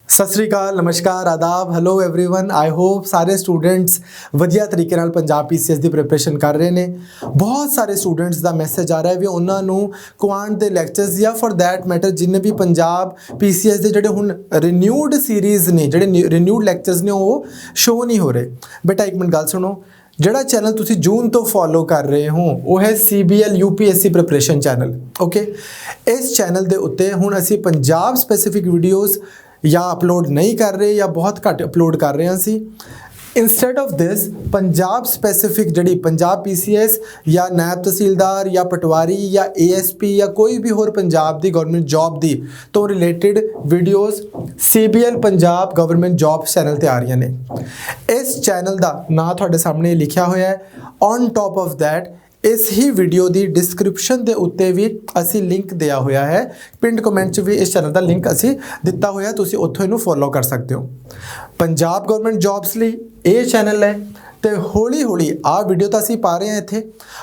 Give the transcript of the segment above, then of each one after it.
सत श्री अकाल, नमस्कार, आदाब, हेलो एवरीवन। आई होप सारे स्टूडेंट्स ਵਧੀਆ ਤਰੀਕੇ ਨਾਲ ਪੰਜਾਬ PCS ਦੀ ਪ੍ਰੈਪਰੇਸ਼ਨ ਕਰ ਰਹੇ ਨੇ। ਬਹੁਤ ਸਾਰੇ ਸਟੂਡੈਂਟਸ ਦਾ ਮੈਸੇਜ ਆ ਰਿਹਾ ਵੀ ਉਹਨਾਂ ਨੂੰ ਕੁਆਂਟ ਦੇ ਲੈਕਚਰਸ ਜਾਂ ਫॉर दैट ਮੈਟਰ ਜਿੰਨੇ ਵੀ ਪੰਜਾਬ PCS ਦੇ ਜਿਹੜੇ ਹੁਣ ਰੀਨਿਊਡ ਸੀਰੀਜ਼ ਨੇ, ਜਿਹੜੇ ਰੀਨਿਊਡ ਲੈਕਚਰਸ ਨੇ ਉਹ ਸ਼ੋ ਨਹੀਂ ਹੋ ਰਹੇ। ਬੇਟਾ ਇੱਕ ਮਿੰਟ ਗੱਲ ਸੁਣੋ, ਜਿਹੜਾ ਚੈਨਲ ਤੁਸੀਂ ਜੂਨ ਤੋਂ ਫੋਲੋ ਕਰ ਰਹੇ ਹੋ ਉਹ ਹੈ CBL UPSC preparation channel. Okay, ਇਸ ਚੈਨਲ ਦੇ ਉੱਤੇ ਹੁਣ ਅਸੀਂ ਪੰਜਾਬ ਸਪੈਸੀਫਿਕ ਵੀਡੀਓਜ਼ या अपलोड नहीं कर रहे या बहुत घट अपलोड कर रहे हैं। Instead of this Punjab specific जी पंजाब PCS या नायब तहसीलदार या पटवारी या ASP या कोई भी होर पंजाब की गवर्नमेंट जॉब की तो related videos CBL Punjab government job channel ते आ रही ने। इस चैनल का नाम तुहाडे सामने लिखा हुआ है। ऑन टॉप ऑफ दैट इस ही वीडियो की डिस्क्रिप्शन के उत्ते भी असी लिंक दिया हुआ है, पिंड कमेंट च भी इस चैनल का लिंक असी दिता हुआ है, तुसी उत्थों इनू फॉलो कर सकते हो। पंजाब गवर्नमेंट जॉब्स लिए ये चैनल है तो हौली हौली आ वीडियो तो असी पा रहे हैं इत्थे,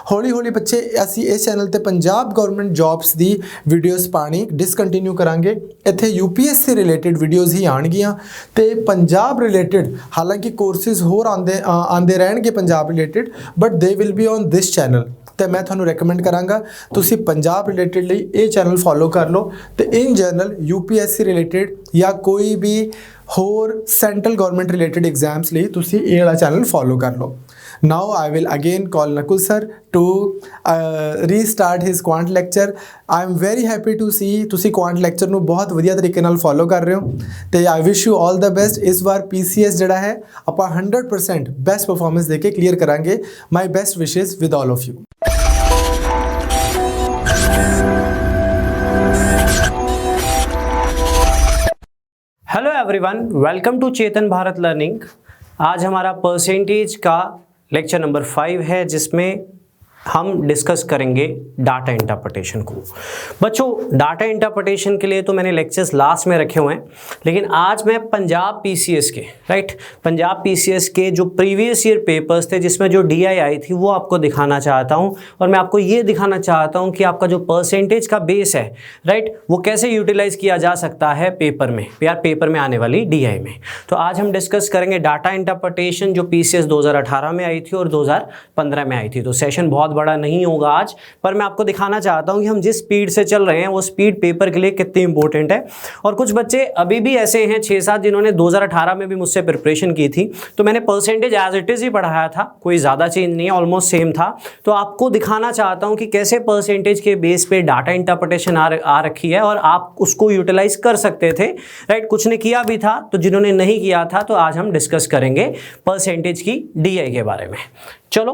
हौली हौली बच्चे असी इस चैनल ते पंजाब गवर्नमेंट जॉब्स की वीडियोज़ पानी डिसकंटिन्यू करांगे। इत्थे UPSC रिलेटेड वीडियोज़ ही आणगियां ते पंजाब रिलेटेड हालांकि कोर्सेज होर आंदे रहणगे Punjab related, but they will be on this channel. तो मैं थोड़ा रिकमेंड करांगा तुसी पंजाब रिलेटेड लिए ये चैनल फॉलो कर लो। तो इन जनरल UPSC रिलेटेड या कोई भी होर सेंट्रल गवर्नमेंट रिलेटेड एग्जाम्स लिए तुसी ये वाला चैनल फॉलो कर लो। Now I will again call Nakul sir to restart his quant lecture. I am very happy to see तुसी क्वांट लैक्चर नू बहुत वधिया तरीके नाल फॉलो कर रहे हो तो I wish you all the best. इस बार PCS जिहड़ा है आपां 100% बेस्ट परफॉर्मेंस देके क्लीयर करांगे। My best wishes with all of you. Hello everyone, welcome to Chetan Bharat learning. आज हमारा परसेंटेज का लेक्चर नंबर 5 है जिसमें हम डिस्कस करेंगे डाटा इंटरप्रिटेशन को। बच्चों, डाटा इंटरप्रिटेशन के लिए तो मैंने लेक्चर्स लास्ट में रखे हुए हैं, लेकिन आज मैं पंजाब PCS के पंजाब PCS के जो प्रीवियस ईयर पेपर्स थे जिसमें जो DI आई थी वो आपको दिखाना चाहता हूं। और मैं आपको ये दिखाना चाहता हूं कि आपका जो परसेंटेज का बेस है वो कैसे यूटिलाइज किया जा सकता है पेपर में, पेपर में आने वाली DI में। तो आज हम डिस्कस करेंगे डाटा इंटरप्रिटेशन जो PCS 2018 में आई थी और 2015 में आई थी। तो सेशन बहुत बड़ा नहीं होगा आज, पर मैं आपको दिखाना चाहता हूं कि हम जिस स्पीड से चल रहे हैं वो स्पीड पेपर के लिए कितनी इंपॉर्टेंट है। और कुछ बच्चे अभी भी ऐसे हैं 6-7 जिन्होंने 2018 में भी मुझसे प्रिपरेशन की थी, तो मैंने परसेंटेज एज इट इज़ ही पढ़ाया था, कोई ज़्यादा चेंज नहीं है, ऑलमोस्ट सेम था। तो आपको दिखाना चाहता हूँ कि कैसे परसेंटेज के बेस पे डाटा इंटरप्रिटेशन आ रखी है और आप उसको यूटिलाइज कर सकते थे। कुछ ने किया भी था, तो जिन्होंने नहीं किया था तो आज हम डिस्कस करेंगे परसेंटेज की DI के बारे में। चलो,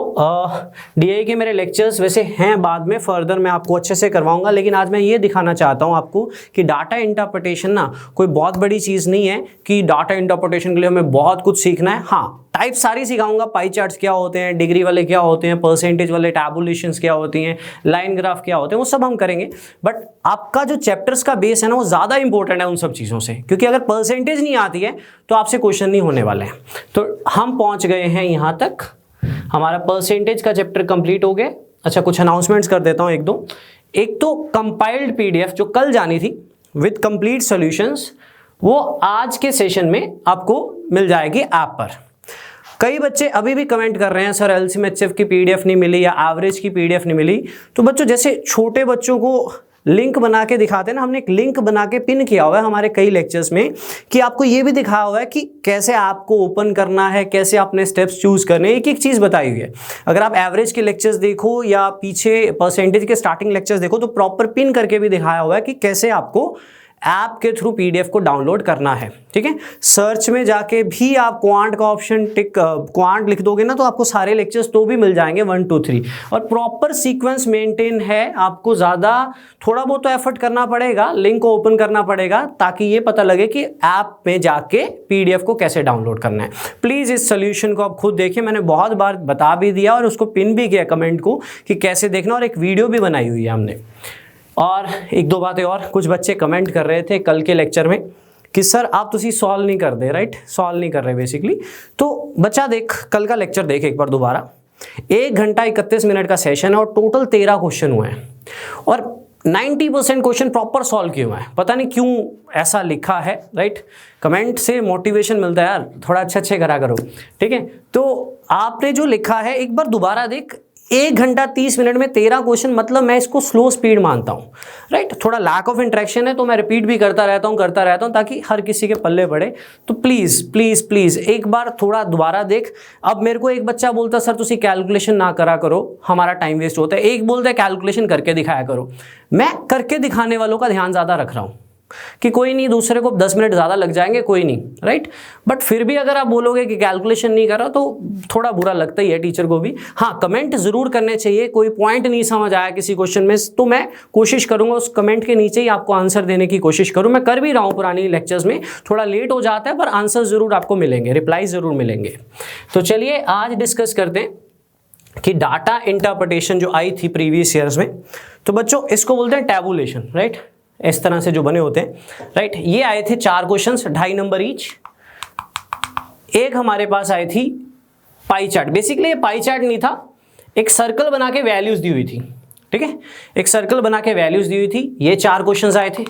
DI के मेरे लेक्चर्स वैसे हैं, बाद में फर्दर मैं आपको अच्छे से करवाऊंगा, लेकिन आज मैं ये दिखाना चाहता हूँ आपको कि डाटा इंटरप्रिटेशन ना कोई बहुत बड़ी चीज़ नहीं है कि डाटा इंटरप्रिटेशन के लिए हमें बहुत कुछ सीखना है। हाँ, टाइप सारी सिखाऊंगा, पाई चार्ट्स क्या होते हैं, डिग्री वाले क्या होते हैं, परसेंटेज वाले टैबुलेशंस क्या होती हैं, लाइन ग्राफ क्या होते हैं, वो सब हम करेंगे। बट आपका जो चैप्टर्स का बेस है ना वो ज़्यादा इंपॉर्टेंट है उन सब चीज़ों से, क्योंकि अगर परसेंटेज नहीं आती है तो आपसे क्वेश्चन नहीं होने वाले हैं। तो हम पहुँच गए हैं यहाँ तक, हमारा परसेंटेज का चैप्टर कंप्लीट हो गया। अच्छा, कुछ अनाउंसमेंट्स कर देता हूँ एक तो कंपाइल्ड PDF जो कल जानी थी विद कंप्लीट सॉल्यूशंस, वो आज के सेशन में आपको मिल जाएगी ऐप पर। कई बच्चे अभी भी कमेंट कर रहे हैं सर LCMHF की PDF नहीं मिली या एवरेज की PDF नहीं मिली। तो बच्चों, जैसे छोटे बच्चों को लिंक बना के दिखाते हैं ना, हमने एक लिंक बना के पिन किया हुआ है हमारे कई लेक्चर्स में कि आपको ये भी दिखाया हुआ है कि कैसे आपको ओपन करना है, कैसे अपने स्टेप्स चूज करने, एक एक चीज़ बताई हुई है। अगर आप एवरेज के लेक्चर्स देखो या पीछे परसेंटेज के स्टार्टिंग लेक्चर्स देखो तो प्रॉपर पिन करके भी दिखाया हुआ है कि कैसे आपको ऐप के थ्रू PDF को डाउनलोड करना है। ठीक है, सर्च में जाके भी आप क्वांट का ऑप्शन क्वांट लिख दोगे ना तो आपको सारे लेक्चर्स तो भी मिल जाएंगे 1 2 3, और प्रॉपर सीक्वेंस मेंटेन है। आपको ज़्यादा थोड़ा बहुत तो एफर्ट करना पड़ेगा, लिंक को ओपन करना पड़ेगा ताकि ये पता लगे कि ऐप में जाके PDF को कैसे डाउनलोड करना है। प्लीज़ इस सोल्यूशन को आप खुद देखिए, मैंने बहुत बार बता भी दिया और उसको पिन भी किया कमेंट को कि कैसे देखना, और एक वीडियो भी बनाई हुई है हमने। और एक दो बातें और, कुछ बच्चे कमेंट कर रहे थे कल के लेक्चर में कि सर आप तुसी सॉल्व नहीं कर दे, सॉल्व नहीं कर रहे बेसिकली। तो बच्चा देख, कल का लेक्चर देख एक बार दोबारा। 1 घंटा 31 मिनट का सेशन है और टोटल 13 क्वेश्चन हुए हैं। और 90% क्वेश्चन प्रॉपर सॉल्व किए हुए हैं, पता नहीं क्यों ऐसा लिखा है, राइट। कमेंट से मोटिवेशन मिलता है यार, थोड़ा अच्छे करा करो, ठीक है। तो आपने जो लिखा है एक बार दोबारा देख, 1 घंटा 30 मिनट में 13 क्वेश्चन, मतलब मैं इसको स्लो स्पीड मानता हूँ, राइट। थोड़ा लैक ऑफ इंटरेक्शन है तो मैं रिपीट भी करता रहता हूँ ताकि हर किसी के पल्ले पड़े। तो प्लीज़ प्लीज़ प्लीज़ एक बार थोड़ा दोबारा देख। अब मेरे को एक बच्चा बोलता सर तुसी कैलकुलेशन ना करा करो, हमारा टाइम वेस्ट होता है। एक बोलता है कैलकुलेशन करके दिखाया करो। मैं करके दिखाने वालों का ध्यान ज़्यादा रख रहा हूँ कि कोई नहीं, दूसरे को 10 मिनट ज़्यादा लग जाएंगे, कोई नहीं, राइट। बट फिर भी अगर आप बोलोगे कि कैलकुलेशन नहीं करा तो थोड़ा बुरा लगता ही है टीचर को भी। हाँ, कमेंट ज़रूर करने चाहिए। कोई पॉइंट नहीं समझ आया किसी क्वेश्चन में तो मैं कोशिश करूँगा उस कमेंट के नीचे ही आपको आंसर देने की कोशिश करूँ। मैं कर भी रहा हूँ पुरानी लेक्चर्स में, थोड़ा लेट हो जाता है पर आंसर ज़रूर आपको मिलेंगे, रिप्लाई ज़रूर मिलेंगे। तो चलिए आज डिस्कस करते हैं कि डाटा इंटरप्रिटेशन जो आई थी प्रीवियस ईयर्स में। तो बच्चों इसको बोलते हैं टैबुलेशन, राइट। इस तरह से जो बने होते हैं, राइट। ये आए थे 4 क्वेश्चंस, 2.5 नंबर ईच। एक हमारे पास आई थी पाई चार्ट। बेसिकली ये पाई चार्ट नहीं था, एक सर्कल बना के वैल्यूज दी हुई थी, ठीक है। एक सर्कल बना के वैल्यूज दी हुई थी। ये 4 क्वेश्चंस आए थे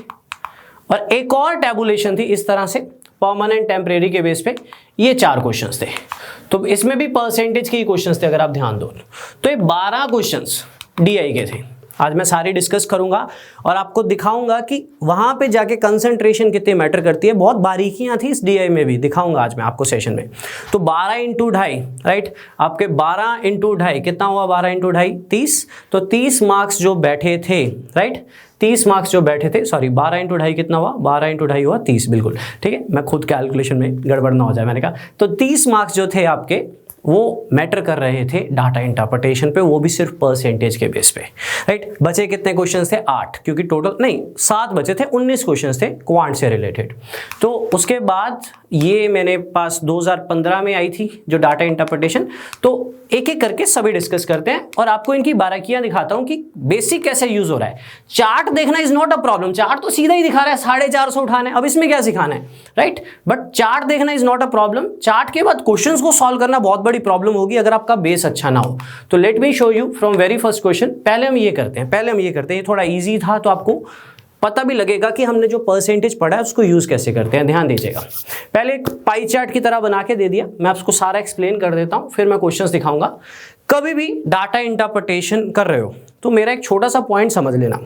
और एक और टैबुलेशन थी इस तरह से परमानेंट टेम्परेरी के बेस पे, ये 4 क्वेश्चंस थे। तो इसमें भी परसेंटेज के ही क्वेश्चंस थे अगर आप ध्यान दो तो। ये 12 क्वेश्चंस डीआई के थे। आज मैं सारी डिस्कस करूंगा और आपको दिखाऊंगा कि वहां पे जाके कंसंट्रेशन कितनी मैटर करती है। बहुत बारीकियां थी इस डीआई में भी, दिखाऊंगा आज मैं आपको सेशन में। तो 12 इंटू 2.5, राइट। आपके 12 इंटू 2.5 कितना हुआ? 12 इंटू 2.5 30। तो 30 मार्क्स जो बैठे थे, राइट, 30 मार्क्स जो बैठे थे, सॉरी 12 इंटू 2.5 कितना हुआ? 12 इंटू 2.5 हुआ 30, बिल्कुल ठीक है। मैं खुद कैलकुलेशन में गड़बड़ ना हो जाए, मैंने कहा। तो 30 मार्क्स जो थे आपके वो मैटर कर रहे थे डाटा इंटरप्रिटेशन पे, वो भी सिर्फ परसेंटेज के बेस पे, राइट। बचे कितने क्वेश्चंस थे? 8, क्योंकि टोटल नहीं 7 बचे थे, 19 क्वेश्चंस थे क्वांट से रिलेटेड। तो उसके बाद ये मैंने पास 2015 में आई थी जो डाटा इंटरप्रिटेशन। तो एक एक करके सभी डिस्कस करते हैं और आपको इनकी बारीकियां दिखाता हूं कि बेसिक कैसे यूज हो रहा है। चार्ट देखना is not a problem, chart तो सीधा ही दिखा रहा है 450 उठाने, अब इसमें क्या सिखाना है, राइट। बट चार्ट देखना is not a problem. Chart के बाद क्वेश्चंस को सॉल्व करना बहुत बड़ी प्रॉब्लम होगी अगर आपका बेस अच्छा ना हो। तो let me show you from very first question. पहले हम ये करते हैं, ये थोड़ा ईजी था तो आपको पता भी लगेगा कि हमने जो परसेंटेज पढ़ा है उसको यूज कैसे करते हैं। ध्यान दीजिएगा। पहले एक पाई चार्ट की तरह बना के दे दिया, मैं आपको सारा एक्सप्लेन कर देता हूं, फिर मैं क्वेश्चंस दिखाऊंगा। कभी भी डाटा इंटरप्रिटेशन कर रहे हो तो मेरा एक छोटा सा पॉइंट समझ लेना।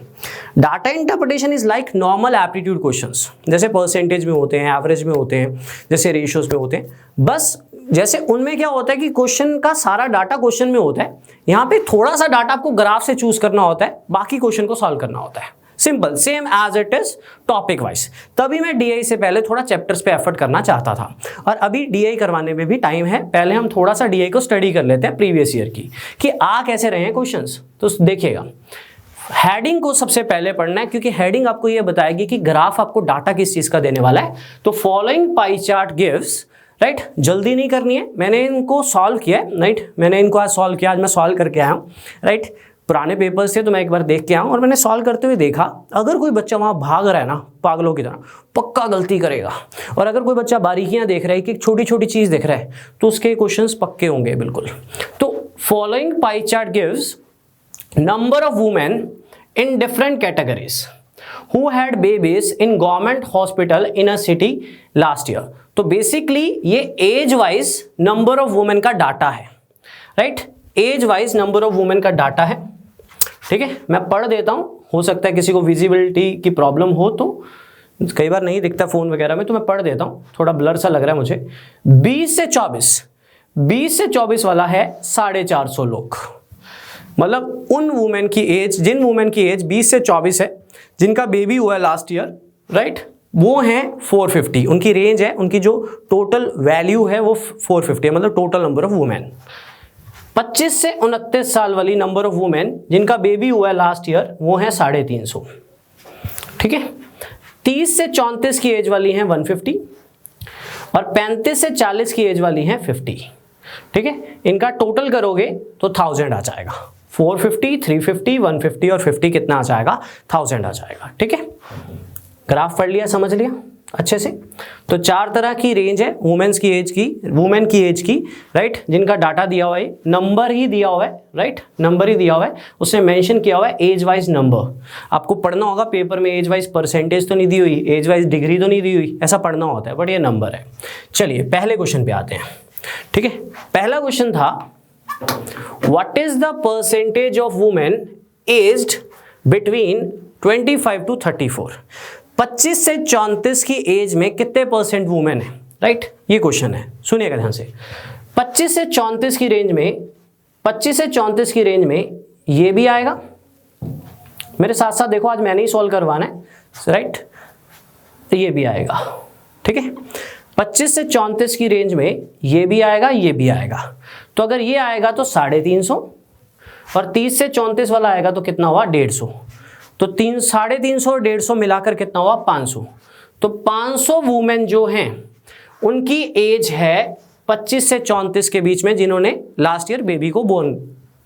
Data interpretation is like normal aptitude questions, जैसे परसेंटेज में होते हैं, एवरेज में होते हैं, जैसे रेशियोज में होते हैं। बस जैसे उनमें क्या होता है कि क्वेश्चन का सारा डाटा क्वेश्चन में होता है, यहाँ पे थोड़ा सा डाटा आपको ग्राफ से चूज करना होता है, बाकी क्वेश्चन को सॉल्व करना होता है। Simple, same as it is topic wise. तभी मैं डीआई से पहले थोड़ा चैप्टर्स पे एफर्ट करना चाहता था और अभी डीआई करवाने में भी टाइम है। पहले हम थोड़ा सा डीआई को स्टडी कर लेते हैं प्रीवियस ईयर की, कि आ कैसे रहे हैं क्वेश्चंस। तो देखिएगा, हेडिंग को सबसे पहले पढ़ना है क्योंकि हेडिंग आपको ये बताएगी कि ग्राफ आपको डाटा किस चीज का देने वाला है। तो following pie chart gives, right, जल्दी नहीं करनी है, मैंने इनको सॉल्व किया है, राइट। मैंने इनको आज सॉल्व किया, आज मैं सॉल्व करके आया हूँ, राइट। पुराने पेपर्स थे तो मैं एक बार देख के आया हूं और मैंने सॉल्व करते हुए देखा, अगर कोई बच्चा वहां भाग रहा है ना पागलों की तरह, पक्का गलती करेगा। और अगर कोई बच्चा बारीकियां देख रहा है कि छोटी छोटी चीज देख रहा है तो उसके क्वेश्चंस पक्के होंगे बिल्कुल। तो following pie chart gives number of women in different categories who had babies in government hospital in a city last year. तो बेसिकली ये age wise number of women का डाटा है, right. Age wise number of women का data है, ठीक है। मैं पढ़ देता हूं, हो सकता है किसी को विजिबिलिटी की प्रॉब्लम हो, तो कई बार नहीं दिखता फोन वगैरह में, तो मैं पढ़ देता हूं, थोड़ा ब्लर सा लग रहा है मुझे। 20 से 24 वाला है 450 लोग, मतलब उन वुमेन की एज, जिन वुमेन की एज 20 से 24 है, जिनका बेबी हुआ है लास्ट ईयर, राइट, वो हैं 450। उनकी रेंज है, उनकी जो टोटल वैल्यू है वो 450 है, मतलब टोटल नंबर ऑफ वुमेन। 25 से 29 साल वाली नंबर ऑफ वुमेन जिनका बेबी हुआ है लास्ट ईयर, वो है 350, ठीक है। 30 से 34 की एज वाली हैं 150 और 35 से 40 की एज वाली हैं 50, ठीक है। इनका टोटल करोगे तो 1000 आ जाएगा। 450, 350, 150 और 50 कितना आ जाएगा? 1000 आ जाएगा, ठीक है। ग्राफ पढ़ लिया, समझ लिया। अच्छे से। तो 4 तरह की रेंज है वुमेन की एज की, राइट, जिनका डाटा दिया हुआ है, नंबर ही दिया हुआ है, राइट, नंबर ही दिया हुआ है, उसमें मेंशन किया हुआ है एज वाइज नंबर। आपको पढ़ना होगा पेपर में, एज वाइज परसेंटेज तो नहीं दी हुई, एज वाइज डिग्री तो नहीं दी हुई, ऐसा पढ़ना होता है, बट ये नंबर है। चलिए पहले क्वेश्चन पे आते हैं, ठीक है। पहला क्वेश्चन था what is the percentage of women aged between 25 to 34। 25 से 34 की एज में कितने परसेंट वुमेन है, राइट, ये क्वेश्चन है, सुनिएगा ध्यान से। 25 से 34 की रेंज में, 25 से 34 की रेंज में ये भी आएगा, मेरे साथ साथ देखो, आज मैंने ही सॉल्व करवाना है, राइट, तो ये भी आएगा, ठीक है। 25 से 34 की रेंज में ये भी आएगा, ये भी आएगा। तो अगर ये आएगा तो 350, और 30 से 34 वाला आएगा तो कितना हुआ, 150। तो 350 और 150 मिलाकर कितना हुआ, 500। तो 500 वुमेन जो हैं उनकी एज है 25 से 34 के बीच में, जिन्होंने लास्ट ईयर बेबी को बोर्न,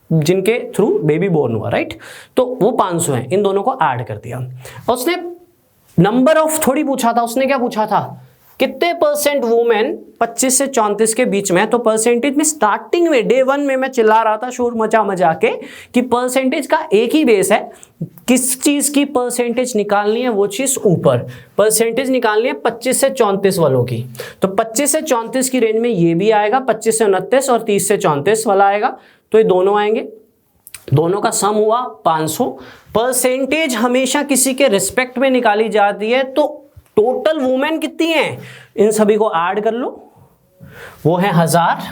जिनके थ्रू बेबी बोर्न हुआ, राइट। तो वो 500 हैं, इन दोनों को ऐड कर दिया। उसने नंबर ऑफ थोड़ी पूछा था, उसने क्या पूछा था, कितने परसेंट वुमेन 25 से 34 के बीच में। तो परसेंटेज में स्टार्टिंग में डे 1 में मैं चिल्ला रहा था शोर मचा के कि परसेंटेज का एक ही बेस है, किस चीज की परसेंटेज निकालनी है, वो चीज ऊपर परसेंटेज निकालनी है 25 से 34 वालों की। तो 25 से 34 की रेंज में ये भी आएगा, 25 से 29 और 30 से 34 वाला आएगा, तो ये दोनों आएंगे, दोनों का सम हुआ 500। परसेंटेज हमेशा किसी के रिस्पेक्ट में निकाली जाती है, तो टोटल वुमेन कितनी है, इन सभी को ऐड कर लो, वो है 1000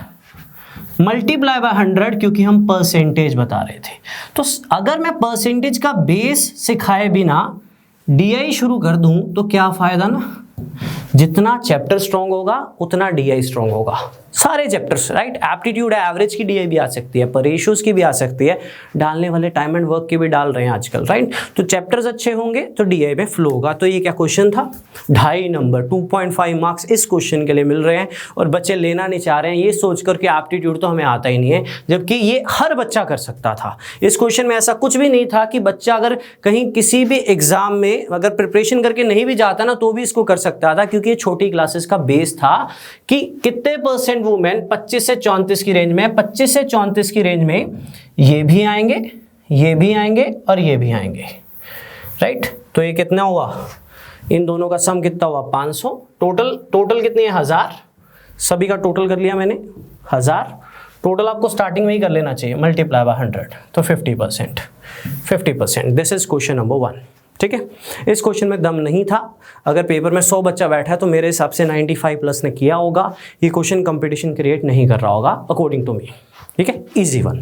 मल्टीप्लाई बाय 100, क्योंकि हम परसेंटेज बता रहे थे। तो अगर मैं परसेंटेज का बेस सिखाए बिना डीआई शुरू कर दूं तो क्या फायदा ना, जितना चैप्टर स्ट्रॉन्ग होगा उतना डीआई स्ट्रॉन्ग होगा, सारे चैप्टर्स, राइट। एप्टीट्यूड है, एवरेज की डीआई भी आ सकती है, पर रेशियोज की भी आ सकती है, डालने वाले टाइम एंड वर्क की भी डाल रहे हैं आजकल, राइट। तो चैप्टर्स अच्छे होंगे तो डीआई में फ्लो होगा। तो ये क्या क्वेश्चन था, 2.5 नंबर, 2.5 मार्क्स इस क्वेश्चन के लिए मिल रहे हैं, और बच्चे लेना नहीं चाह रहे हैं ये सोचकर कि एप्टीट्यूड तो हमें आता ही नहीं है, जबकि ये हर बच्चा कर सकता था। इस क्वेश्चन में ऐसा कुछ भी नहीं था कि बच्चा अगर कहीं किसी भी एग्जाम में अगर प्रिपरेशन करके नहीं भी जाता ना तो भी इसको कर सकता था, क्योंकि ये छोटी क्लासेस का बेस था कि कितने परसेंट वुमेन 25 से 34 की रेंज में, 25 से 34 की रेंज में ये भी आएंगे, ये भी आएंगे और ये भी आएंगे, राइट। तो ये कितना हुआ, इन दोनों का सम कितना हुआ, 500। टोटल कितनी है, 1000, सभी का टोटल कर लिया मैंने 1000। टोटल आपको स्टार्टिंग में ही कर लेना चाहिए, मल्टीप्लाई बाय 100, तो 50%। दिस इज क्वेश्चन नंबर 1, ठीक है। इस क्वेश्चन में दम नहीं था, अगर पेपर में 100 बच्चा बैठा है तो मेरे हिसाब से 95 प्लस ने किया होगा। ये क्वेश्चन कंपटीशन क्रिएट नहीं कर रहा होगा अकॉर्डिंग टू मी, ठीक है, इजी वन।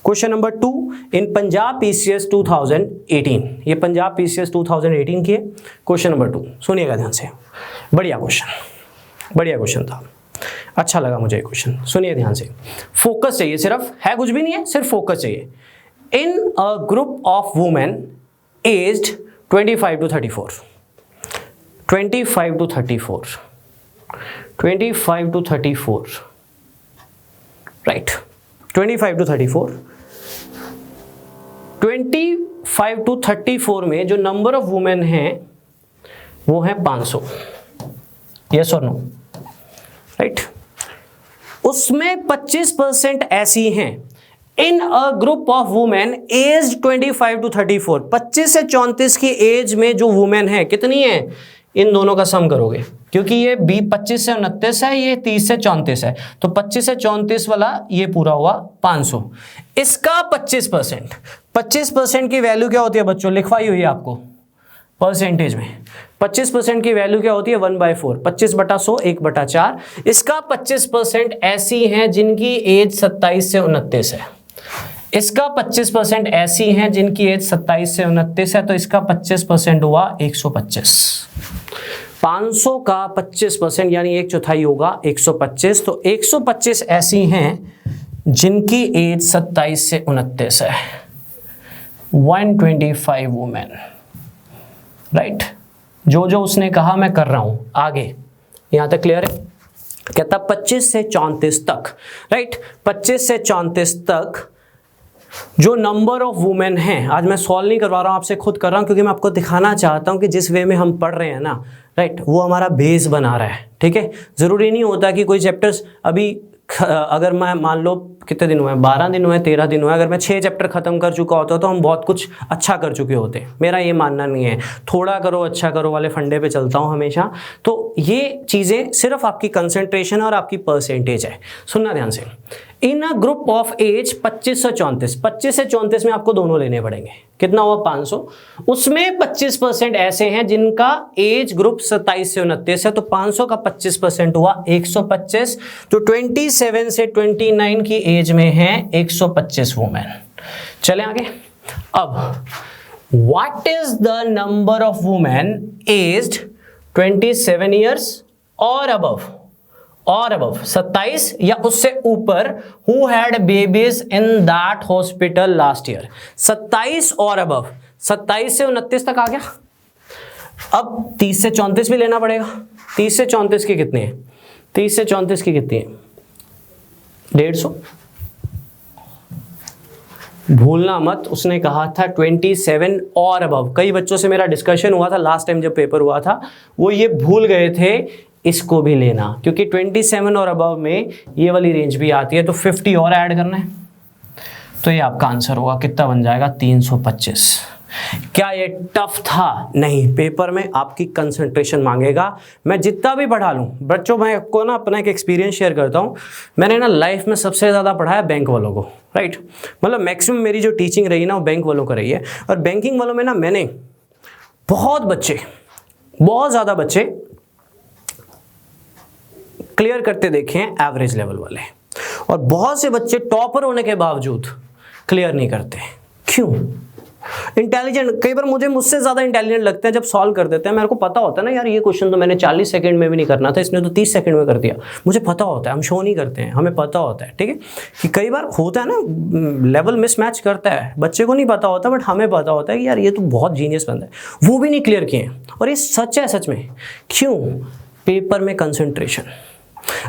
क्वेश्चन नंबर 2 इन पंजाब पीसीएस 2018, ये पंजाब पीसीएस 2018 की है। क्वेश्चन नंबर 2 सुनिएगा ध्यान से, बढ़िया क्वेश्चन था, अच्छा लगा मुझे ये क्वेश्चन, सुनिए ध्यान से। फोकस चाहिए, सिर्फ है कुछ भी नहीं है, सिर्फ फोकस चाहिए। In a group of women aged 25 to 34, 25 to 34, 25 to 34, right, 25 to 34, 25 to 34 में जो नंबर ऑफ वुमेन हैं वो है 500, यस और नो, राइट। उसमें 25% ऐसी हैं in a group of women age 25 to 34, 25 से 34 की एज में जो वुमेन है कितनी है, इन दोनों का सम करोगे, क्योंकि ये 25 से 29 है, ये 30 से 34 है, तो 25 से 34 वाला ये पूरा हुआ 500। इसका 25% की वैल्यू क्या होती है बच्चों, लिखवाई हुई है आपको परसेंटेज में। 25% की वैल्यू क्या होती है, 1/4, 25/100, 1/4। इसका 25% ऐसी हैं जिनकी एज 27 से 29 है, इसका 25% ऐसी हैं जिनकी एज 27 से 29 है, तो इसका 25% हुआ 125। 500 का 25% यानी 1/4 होगा 125, तो 125 ऐसी हैं जिनकी एज 27 से 29 है, 125 वुमेन, राइट। जो उसने कहा मैं कर रहा हूं आगे, यहां तक क्लियर है। कहता 25 से 34 तक, राइट, 25 से 34 तक जो नंबर ऑफ वुमेन हैं, आज मैं सॉल्व नहीं करवा रहा हूँ, आपसे खुद कर रहा हूँ क्योंकि मैं आपको दिखाना चाहता हूँ कि जिस वे में हम पढ़ रहे हैं ना, राइट, वो हमारा बेस बना रहा है। ठीक है, ज़रूरी नहीं होता कि कोई चैप्टर्स अभी अगर मैं मान लो कितने दिन हुए हैं, 12 दिन हुए, 13 दिन हुए, अगर मैं 6 चैप्टर खत्म कर चुका होता तो हम बहुत कुछ अच्छा कर चुके होते। मेरा ये मानना नहीं है, थोड़ा करो अच्छा करो वाले फंडे पे चलता हूँ हमेशा। तो ये चीज़ें सिर्फ आपकी कंसंट्रेशन और आपकी परसेंटेज है। सुनना ध्यान से, इन अ ग्रुप ऑफ एज 25 से 34, 25 से 34 में आपको दोनों लेने पड़ेंगे, कितना हुआ 500, उसमें 25% ऐसे हैं जिनका एज ग्रुप 27 से 29 है, तो 500 का 25% हुआ 125, तो 27 से 29 की एज में है 125 वुमेन। चले आगे। अब what is the number of women aged 27 years और अबव, 27 या उससे ऊपर, who had babies in that hospital last year. 27 और अबव, 27 से 29 तक आ गया। अब 30 से 34 भी लेना पड़ेगा। 30 से 34 की कितनी है? 30 से 34 की कितनी है? 150। भूलना मत, उसने कहा था 27 और अबव। कई बच्चों से मेरा डिस्कशन हुआ था लास्ट टाइम जब पेपर हुआ था, वो ये भूल गए थे इसको भी लेना, क्योंकि 27 और अबव में ये वाली रेंज भी आती है, तो 50 और ऐड करना है, तो ये आपका आंसर होगा। कितना बन जाएगा? 325। क्या ये टफ था? नहीं, पेपर में आपकी कंसंट्रेशन मांगेगा। मैं जितना भी पढ़ा लूँ बच्चों, मैं आपको ना अपना एक एक्सपीरियंस शेयर करता हूँ। मैंने ना लाइफ में सबसे ज़्यादा पढ़ाया बैंक वालों को, राइट। मतलब मैक्सिमम मेरी जो टीचिंग रही ना वो बैंक वालों को रही है। और बैंकिंग वालों में ना मैंने बहुत ज़्यादा बच्चे क्लियर करते देखे हैं, एवरेज लेवल वाले, और बहुत से बच्चे टॉपर होने के बावजूद क्लियर नहीं करते। क्यों? इंटेलिजेंट, कई बार मुझसे ज्यादा इंटेलिजेंट लगते हैं जब सॉल्व कर देते हैं। मेरे को पता होता है ना यार, ये क्वेश्चन तो मैंने 40 सेकंड में भी नहीं करना था, इसने तो 30 सेकंड में कर दिया। मुझे पता होता है, हम शो नहीं करते हैं, हमें पता होता है, ठीक है, कि कई बार होता है ना लेवल मिसमैच करता है, बच्चे को नहीं पता होता बट हमें पता होता है कि यार ये तो बहुत जीनियस बंदा है, वो भी नहीं क्लियर किए हैं। और ये सच है, सच में। क्यों? पेपर में कंसंट्रेशन।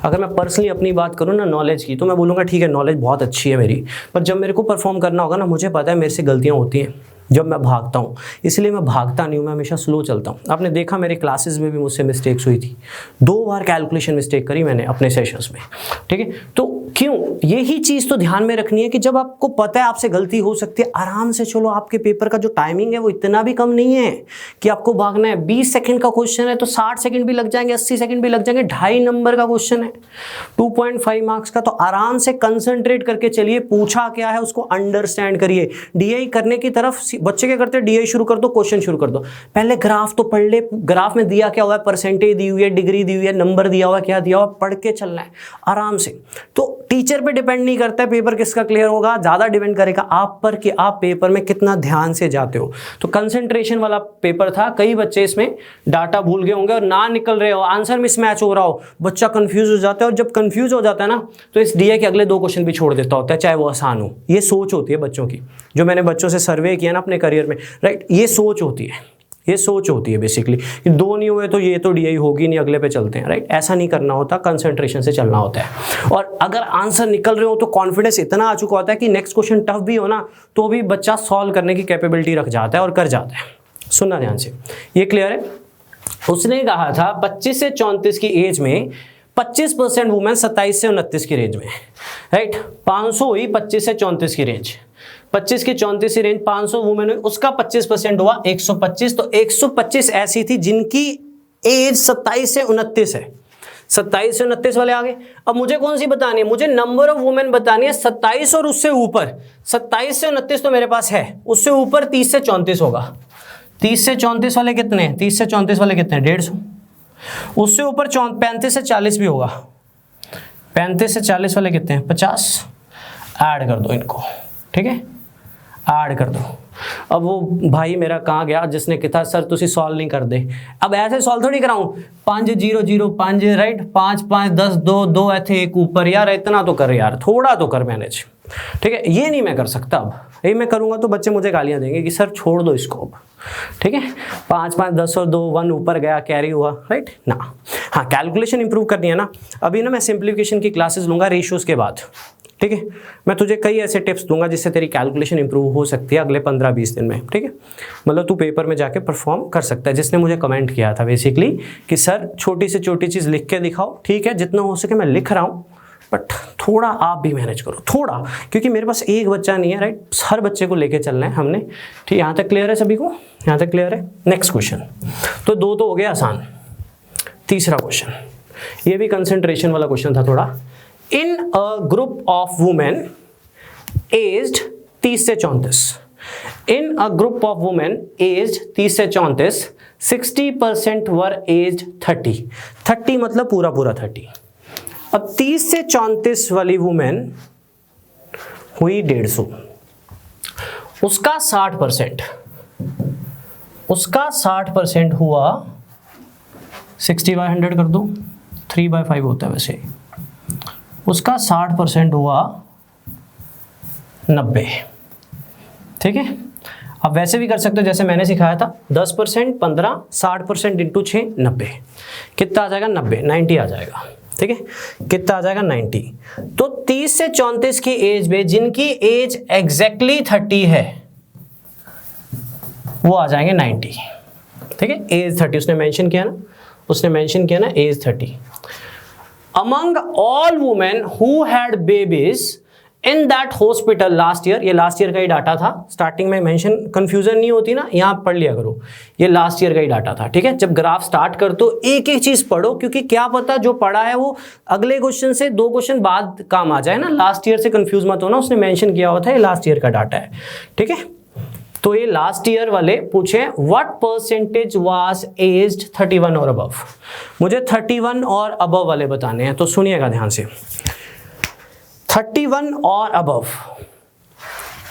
अगर मैं पर्सनली अपनी बात करूँ ना नॉलेज की, तो मैं बोलूँगा ठीक है नॉलेज बहुत अच्छी है मेरी, पर जब मेरे को परफॉर्म करना होगा ना, मुझे पता है मेरे से गलतियाँ होती हैं जब मैं भागता हूँ, इसलिए मैं भागता नहीं हूँ, मैं हमेशा स्लो चलता हूँ। आपने देखा मेरे क्लासेस में भी मुझसे मिस्टेक्स हुई थी, 2 बार कैलकुलेशन मिस्टेक करी मैंने अपने सेशंस में, ठीक है। तो क्यों? यही चीज़ तो ध्यान में रखनी है कि जब आपको पता है आपसे गलती हो सकती है, आराम से चलो। आपके पेपर का जो टाइमिंग है वो इतना भी कम नहीं है कि आपको भागना है। 20 सेकंड का क्वेश्चन है तो 60 सेकंड भी लग जाएंगे, 80 सेकंड भी लग जाएंगे। 2.5 नंबर का क्वेश्चन है, 2.5 मार्क्स का, तो आराम से कंसंट्रेट करके चलिए। पूछा क्या है उसको अंडरस्टैंड करिए। डीआई करने की तरफ बच्चे क्या करते हैं, डीआई शुरू कर दो, क्वेश्चन शुरू कर दो, पहले ग्राफ तो पढ़ ले। ग्राफ में दिया क्या हुआ है, परसेंटेज दी हुई है, डिग्री दी हुई है, नंबर दिया हुआ है, क्या दिया हुआ, पढ़ के चलना है आराम से। तो टीचर पे डिपेंड नहीं करता है पेपर किसका क्लियर होगा, ज्यादा डिपेंड करेगा आप पर कि आप पेपर में कितना ध्यान से जाते हो। तो कंसंट्रेशन वाला पेपर था। कई बच्चे इसमें डाटा भूल गए होंगे और ना निकल रहे हो, आंसर मिसमैच हो रहा हो, बच्चा कंफ्यूज हो जाता है। और जब कंफ्यूज हो जाता है ना, तो इस डीआई के अगले 2 क्वेश्चन भी छोड़ देता होता है, चाहे वो आसान हो। ये सोच होती है बच्चों की, जो मैंने बच्चों से सर्वे किया ना अपने करियर में, राइट, ये सोच होती है, ये सोच होती है बेसिकली कि 2 नहीं हुए तो ये तो डीआई होगी नहीं, अगले पे चलते हैं, राइट। ऐसा नहीं करना होता, कंसंट्रेशन से चलना होता है। और अगर आंसर निकल रहे हो तो कॉन्फिडेंस इतना आ चुका होता है कि नेक्स्ट क्वेश्चन टफ भी हो ना, तो भी बच्चा सॉल्व करने की कैपेबिलिटी रख जाता है और कर जाता है। सुनना ध्यान से, ये क्लियर है। उसने कहा था 25 से 34 की एज में 25% वुमेन 27 से 29 की रेंज में, राइट। 500 हुई 25 से 34 की रेंज, 25 की 34 की रेंज, 500 वुमेन हुई, उसका 25% हुआ 125। तो 125 ऐसी थी जिनकी एज 27 से 29 है। 27 से 29 वाले आ गए। अब मुझे कौन सी बतानी है, मुझे नंबर ऑफ वुमेन बतानी है 27 और उससे ऊपर। 27 से 29 तो मेरे पास है, उससे ऊपर 30 से 34 होगा। 30 से 34 वाले कितने हैं, 30 से 34 वाले कितने हैं, 150। उससे ऊपर 35 से 40 भी होगा। 35 से 40 वाले कितने हैं, 50। ऐड कर दो इनको, ठीक है, ऐड कर दो। अब वो भाई मेरा कहाँ गया जिसने कहा सर तुसी सॉल्व नहीं कर दे। अब ऐसे सॉल्व थोड़ी कराऊं, 5 0 0 5, राइट, 5 5 10 2 2 ऐसे एक ऊपर, यार इतना तो कर यार, थोड़ा तो कर मैनेज, ठीक है। ये नहीं मैं कर सकता, अब ये मैं करूंगा तो बच्चे मुझे गालियां देंगे कि सर छोड़ दो इसको अब, ठीक है। 5 5 10 और 2 1 ऊपर गया, कैरी हुआ, राइट ना। हाँ, कैलकुलेशन इंप्रूव करनी है ना। अभी ना मैं सिंप्लीफिकेशन की क्लासेस लूंगा रेशियोज के बाद, ठीक है। मैं तुझे कई ऐसे टिप्स दूंगा जिससे तेरी कैलकुलेशन इंप्रूव हो सकती है अगले 15-20 दिन में, ठीक है। मतलब तू पेपर में जाके परफॉर्म कर सकता है। जिसने मुझे कमेंट किया था बेसिकली कि सर छोटी से छोटी चीज़ लिख के दिखाओ, ठीक है, जितना हो सके मैं लिख रहा हूँ, बट थोड़ा आप भी मैनेज करो थोड़ा, क्योंकि मेरे पास एक बच्चा नहीं है, राइट, हर बच्चे को लेके चलना है हमने, ठीक। यहाँ तक क्लियर है सभी को? यहाँ तक क्लियर है? Next question. तो दो तो हो गया आसान। तीसरा क्वेश्चन, ये भी कंसंट्रेशन वाला क्वेश्चन था थोड़ा। In a group of women aged 30 से 34, in a group of women aged 30 से 34, 60% वर एज्ड 30 मतलब पूरा 30। अब 30 से 34 वाली वुमेन हुई 150, उसका 60% हुआ 60/100 कर दो, 3/5 होता है वैसे, उसका 60% हुआ 90, ठीक है। अब वैसे भी कर सकते हो जैसे मैंने सिखाया था, 10%, 15, 60% इंटू 6, 90, कितना आ जाएगा? 90 आ जाएगा, ठीक है। कितना आ जाएगा? 90। तो 30 से 34 की एज में जिनकी एज एग्जैक्टली 30 है वो आ जाएंगे 90, ठीक है। एज 30 उसने मेंशन किया ना, age 30। Among all women who had babies in that hospital last year, ये लास्ट ईयर का ही डाटा था, स्टार्टिंग में मेंशन, कंफ्यूजन नहीं होती ना, यहां पढ़ लिया करो, ये लास्ट ईयर का ही डाटा था, ठीक है। जब ग्राफ स्टार्ट कर तो एक एक चीज पढ़ो, क्योंकि क्या पता जो पढ़ा है वो अगले क्वेश्चन से 2 क्वेश्चन बाद काम आ जाए ना। लास्ट ईयर से कंफ्यूज मत होना, उसने मेंशन किया हुआ था ये लास्ट ईयर का डाटा है, ठीक है। तो ये लास्ट ईयर वाले पूछे व्हाट परसेंटेज वाज एज्ड 31 और अबव। मुझे 31 और अबव वाले बताने हैं, तो सुनिएगा ध्यान से। 31 और अबव,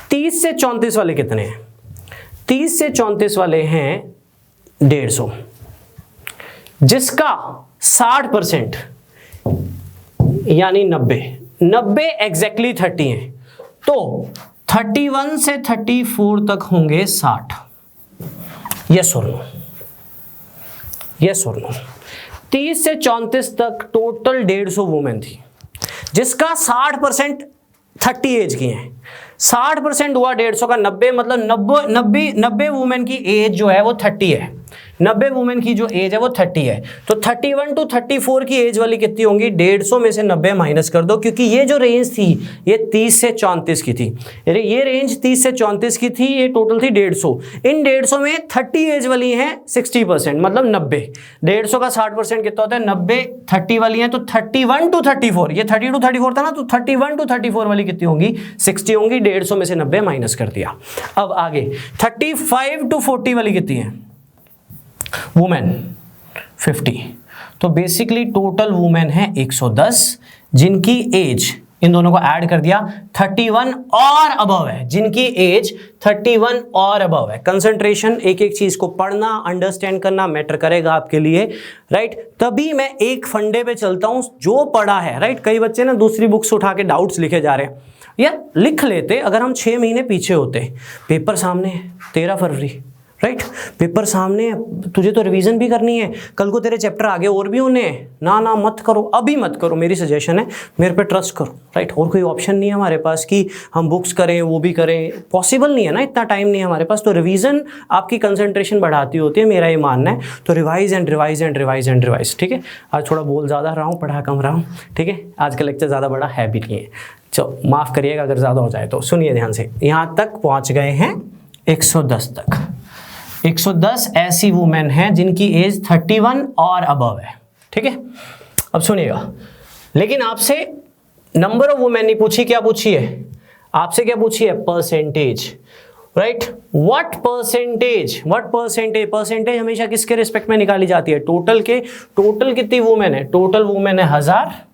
30 से 34 वाले कितने हैं? 30 से 34 वाले हैं 150, जिसका 60% यानी 90 एग्जैक्टली 30 है। तो 31 से 34 तक होंगे 60। यस और नो? यस और नो? 30 से 34 तक टोटल 150 वुमेन थी, जिसका 60% 30 एज की हैं। 60% हुआ 150 का 90, मतलब 90 वुमेन की एज जो है वो 30 है। 90 वुमेन की जो एज है वो 30 है। तो 31 to 34 की एज वाली कितनी होंगी? 150 में से 90 माइनस कर दो, क्योंकि ये जो रेंज थी ये 30 से 34 की थी। ये रेंज 30 से 34 की थी, ये टोटल थी 150। इन 150 में 30 एज वाली है 60%, मतलब 90। 150 का 60% कितना होता है? 90। 30 वाली है तो 31 to 34, ये 30 to 34 था ना, तो 31 to 34 वाली कितनी होंगी? 60 होंगी। 150 में से 90 माइनस कर दिया। अब आगे 35 to 40 वाली कितनी है? वुमेन 50। तो बेसिकली टोटल वुमेन है 110, जिनकी एज, इन दोनों को ऐड कर दिया, 31 और अबव है, जिनकी एज 31 और अबव है। कंसंट्रेशन, एक एक चीज को पढ़ना, अंडरस्टैंड करना मैटर करेगा आपके लिए, राइट। तभी मैं एक फंडे पे चलता हूं जो पढ़ा है, राइट। कई बच्चे ना दूसरी बुक्स उठा के डाउट्स लिखे जा रहे हैं। यार लिख लेते, अगर हम 6 महीने पीछे होते, पेपर सामने है 13 फरवरी, राइट। पेपर सामने, तुझे तो रिवीजन भी करनी है, कल को तेरे चैप्टर आगे और भी होने हैं। ना मत करो, अभी मत करो, मेरी सजेशन है, मेरे पे ट्रस्ट करो, राइट। और कोई ऑप्शन नहीं है हमारे पास कि हम बुक्स करें, वो भी करें, पॉसिबल नहीं है ना, इतना टाइम नहीं है हमारे पास। तो रिवीजन आपकी कंसंट्रेशन बढ़ाती होती है, मेरा ये मानना है। तो revise and revise and revise and revise, ठीक है। आज थोड़ा बोल ज़्यादा रहा हूँ, पढ़ा कम रहा हूँ, ठीक है। आज का लेक्चर ज़्यादा बड़ा है भी नहीं है, चलो माफ़ करिएगा अगर ज़्यादा हो जाए तो। सुनिए ध्यान से, यहाँ तक पहुँच गए हैं 110 तक। 110 ऐसी वुमेन हैं जिनकी एज 31 और अबव है, ठीक है। अब सुनिएगा, लेकिन आपसे नंबर ऑफ वुमेन नहीं पूछी, क्या पूछी है आपसे? क्या पूछी है? Percentage, right. What percentage? Percentage हमेशा किसके रिस्पेक्ट में निकाली जाती है? टोटल के। टोटल कितनी वुमेन है? टोटल वुमेन है 1000,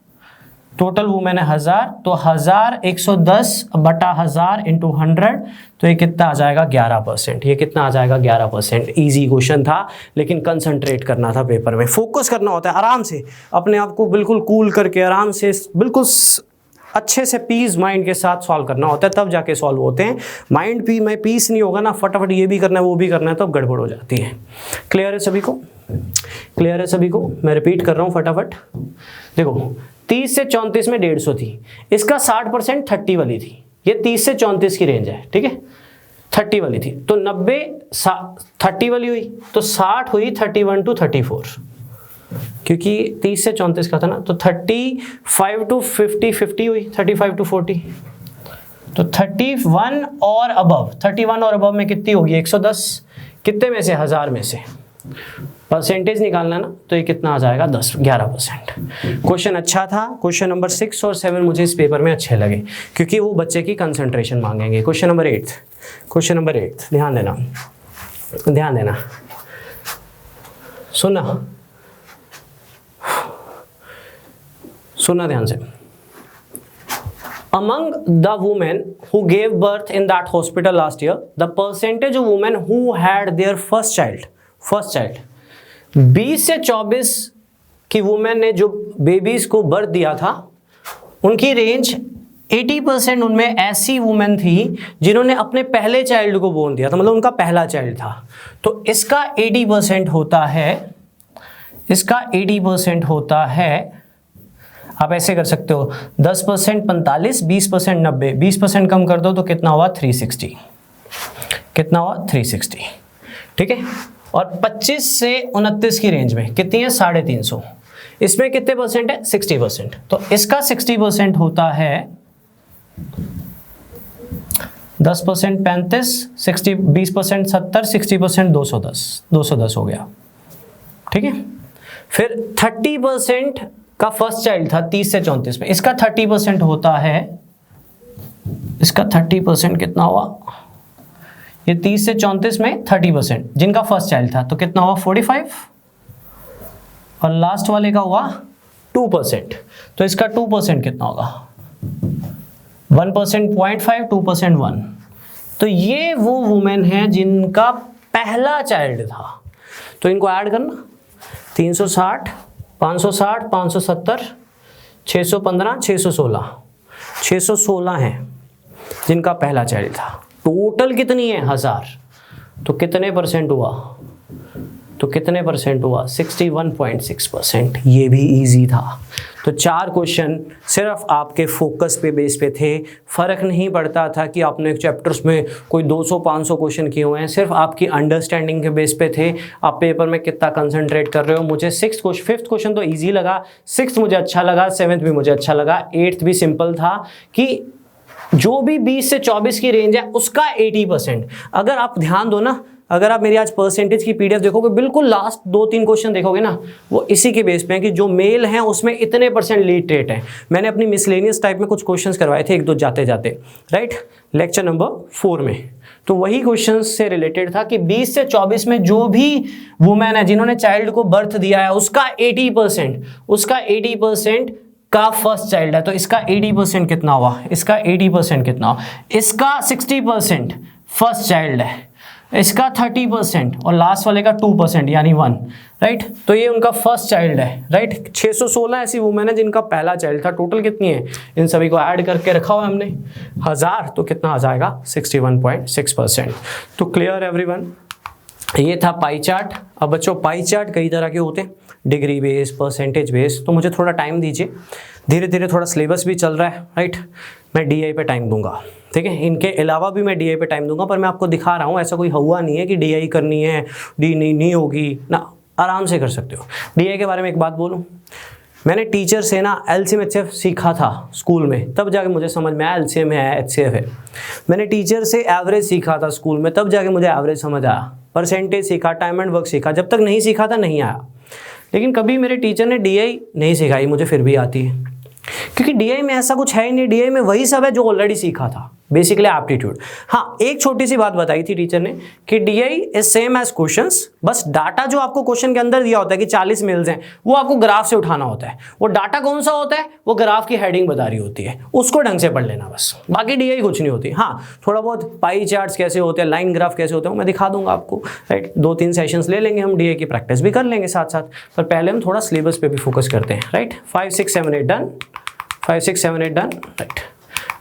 टोटल वुमेन है 1000, तो 1000 110 बटा 1000 इंटू 100, तो ये कितना आ जाएगा? 11%। ये कितना आ जाएगा? 11%। इजी क्वेश्चन था, लेकिन कंसंट्रेट करना था पेपर में, फोकस करना होता है, आराम से अपने आप को बिल्कुल कूल करके, आराम से, बिल्कुल अच्छे से पीस माइंड के साथ सॉल्व करना होता है, तब जाके सॉल्व होते हैं। माइंड में पीस नहीं होगा ना, फटाफट ये भी करना है वो भी करना है, तब गड़बड़ हो जाती है। क्लियर है सभी को? क्लियर है सभी को? मैं रिपीट कर रहा हूँ फटाफट। देखो, 30 से 34 में 150 थी, इसका 60% 30 वाली थी, ये 30 से 34 की रेंज है, ठीक है, 30 वाली थी, तो 90 30 वाली हुई, तो 60 हुई 31 to 34, क्योंकि 30 से 34 का था ना, तो 35 to 50 50 हुई, 35 to 40, तो 31 और अबव, 31 और अबव में कितनी होगी 110, कितने में से 1000 में से परसेंटेज निकालना ना, तो ये कितना आ जाएगा 11%। क्वेश्चन अच्छा था, क्वेश्चन नंबर 6 और 7 मुझे इस पेपर में अच्छे लगे क्योंकि वो बच्चे की कंसंट्रेशन मांगेंगे। क्वेश्चन नंबर 8 ध्यान देना, सुनना ध्यान से। Among the women who gave birth in that hospital last year, the percentage of women who had their first child 20 से 24 की वुमेन ने जो बेबीज को बर्थ दिया था, उनकी रेंज 80% उनमें ऐसी वुमेन थी जिन्होंने अपने पहले चाइल्ड को बोर्न दिया था, मतलब उनका पहला चाइल्ड था। तो इसका 80% होता है, आप ऐसे कर सकते हो 10% 45, 20% 90, 20% कम कर दो तो कितना हुआ 360, ठीक है। और 25 से 29 की रेंज में कितनी है 350, इसमें कितने परसेंट है 60%, तो इसका 60% होता है 10% 35, 60 20% 70, 60% 210 हो गया, ठीक है। फिर 30% का फर्स्ट चाइल्ड था 30 से 34 में, इसका 30% होता है, इसका 30% कितना हुआ, ये 30 से 34 में 30% जिनका फर्स्ट चाइल्ड था, तो कितना हुआ 45, और लास्ट वाले का हुआ 2%, तो इसका 2% कितना होगा 1% 0.5, 2% 1, तो ये वो वुमेन है जिनका पहला चाइल्ड था। तो इनको ऐड करना 360 560 570 615 616 हैं जिनका पहला चाइल्ड था। टोटल कितनी है 1000, तो कितने परसेंट हुआ 61.6%। ये भी इजी था। तो 4 क्वेश्चन सिर्फ आपके फोकस पे बेस पे थे, फ़र्क नहीं पड़ता था कि आपने चैप्टर्स में कोई 200-500 क्वेश्चन किए हुए हैं, सिर्फ आपकी अंडरस्टैंडिंग के बेस पे थे, आप पेपर में कितना कंसंट्रेट कर रहे हो। मुझे 5th क्वेश्चन तो इजी लगा, 6th मुझे अच्छा लगा, 7th भी मुझे अच्छा लगा, 8th भी सिंपल था कि जो भी 20 से 24 की रेंज है उसका 80%। अगर आप ध्यान दो ना, अगर आप मेरी आज परसेंटेज की पीडीएफ देखोगे, बिल्कुल लास्ट 2-3 क्वेश्चन देखोगे ना, वो इसी के बेस पे हैं कि जो मेल हैं उसमें इतने % लीड रेट है। मैंने अपनी मिसलेनियस टाइप में कुछ क्वेश्चंस करवाए थे 1-2 जाते राइट, लेक्चर नंबर 4 में, तो वही क्वेश्चन से रिलेटेड था कि 20 से 24 में जो भी वुमेन है जिन्होंने चाइल्ड को बर्थ दिया है उसका 80% का फर्स्ट चाइल्ड है, तो इसका 80% कितना हुआ, इसका 80% कितना हुआ, इसका 60% फर्स्ट चाइल्ड है, इसका 30% और लास्ट वाले का 2% यानी 1, राइट। तो ये उनका फर्स्ट चाइल्ड है, राइट। 616 ऐसी वुमेन है जिनका पहला चाइल्ड था। टोटल कितनी है, इन सभी को ऐड करके रखा हुआ हमने 1000, तो कितना आ जाएगा 61.6%। तो क्लियर एवरीवन, ये था पाई चार्ट। अब बच्चों पाई चार्ट कई तरह के होते हैं, डिग्री बेस, परसेंटेज बेस, तो मुझे थोड़ा टाइम दीजिए, धीरे धीरे थोड़ा सिलेबस भी चल रहा है, राइट। मैं डीआई पे टाइम दूंगा, ठीक है, इनके अलावा भी मैं डीआई पे टाइम दूंगा, पर मैं आपको दिखा रहा हूँ, ऐसा कोई हुआ नहीं है कि डीआई करनी है, डी नहीं होगी ना, आराम से कर सकते हो। डीआई के बारे में एक बात बोलूँ, मैंने टीचर से ना एलसीएम एचसीएफ सीखा था स्कूल में, तब जाके मुझे समझ में आया एलसीएम है एचसीएफ है। मैंने टीचर से एवरेज सीखा था स्कूल में, तब जाके मुझे एवरेज समझ आया। परसेंटेज सीखा, टाइम एंड वर्क सीखा, जब तक नहीं सीखा था नहीं आया। लेकिन कभी मेरे टीचर ने डीआई नहीं सिखाई, मुझे फिर भी आती है, क्योंकि डीआई में ऐसा कुछ है ही नहीं, डीआई में वही सब है जो ऑलरेडी सीखा था, बेसिकली एप्टीट्यूड। हाँ, एक छोटी सी बात बताई थी टीचर ने कि DI is same as questions, बस डाटा जो आपको क्वेश्चन के अंदर दिया होता है कि 40 मेल्स हैं, वो आपको ग्राफ से उठाना होता है। वो डाटा कौन सा होता है, वो ग्राफ की हेडिंग बता रही होती है, उसको ढंग से पढ़ लेना बस, बाकी डीआई कुछ नहीं होती। हाँ, थोड़ा बहुत पाई चार्ट्स कैसे होते हैं, लाइन ग्राफ कैसे होते हैं, मैं दिखा दूंगा आपको, राइट। 2-3 सेशंस ले लेंगे हम, डीआई की प्रैक्टिस भी कर लेंगे साथ साथ, पर पहले हम थोड़ा सिलेबस पे भी फोकस करते हैं, राइट। 5, 6, 7, 8 done, 5, 6, 7, 8 done, right.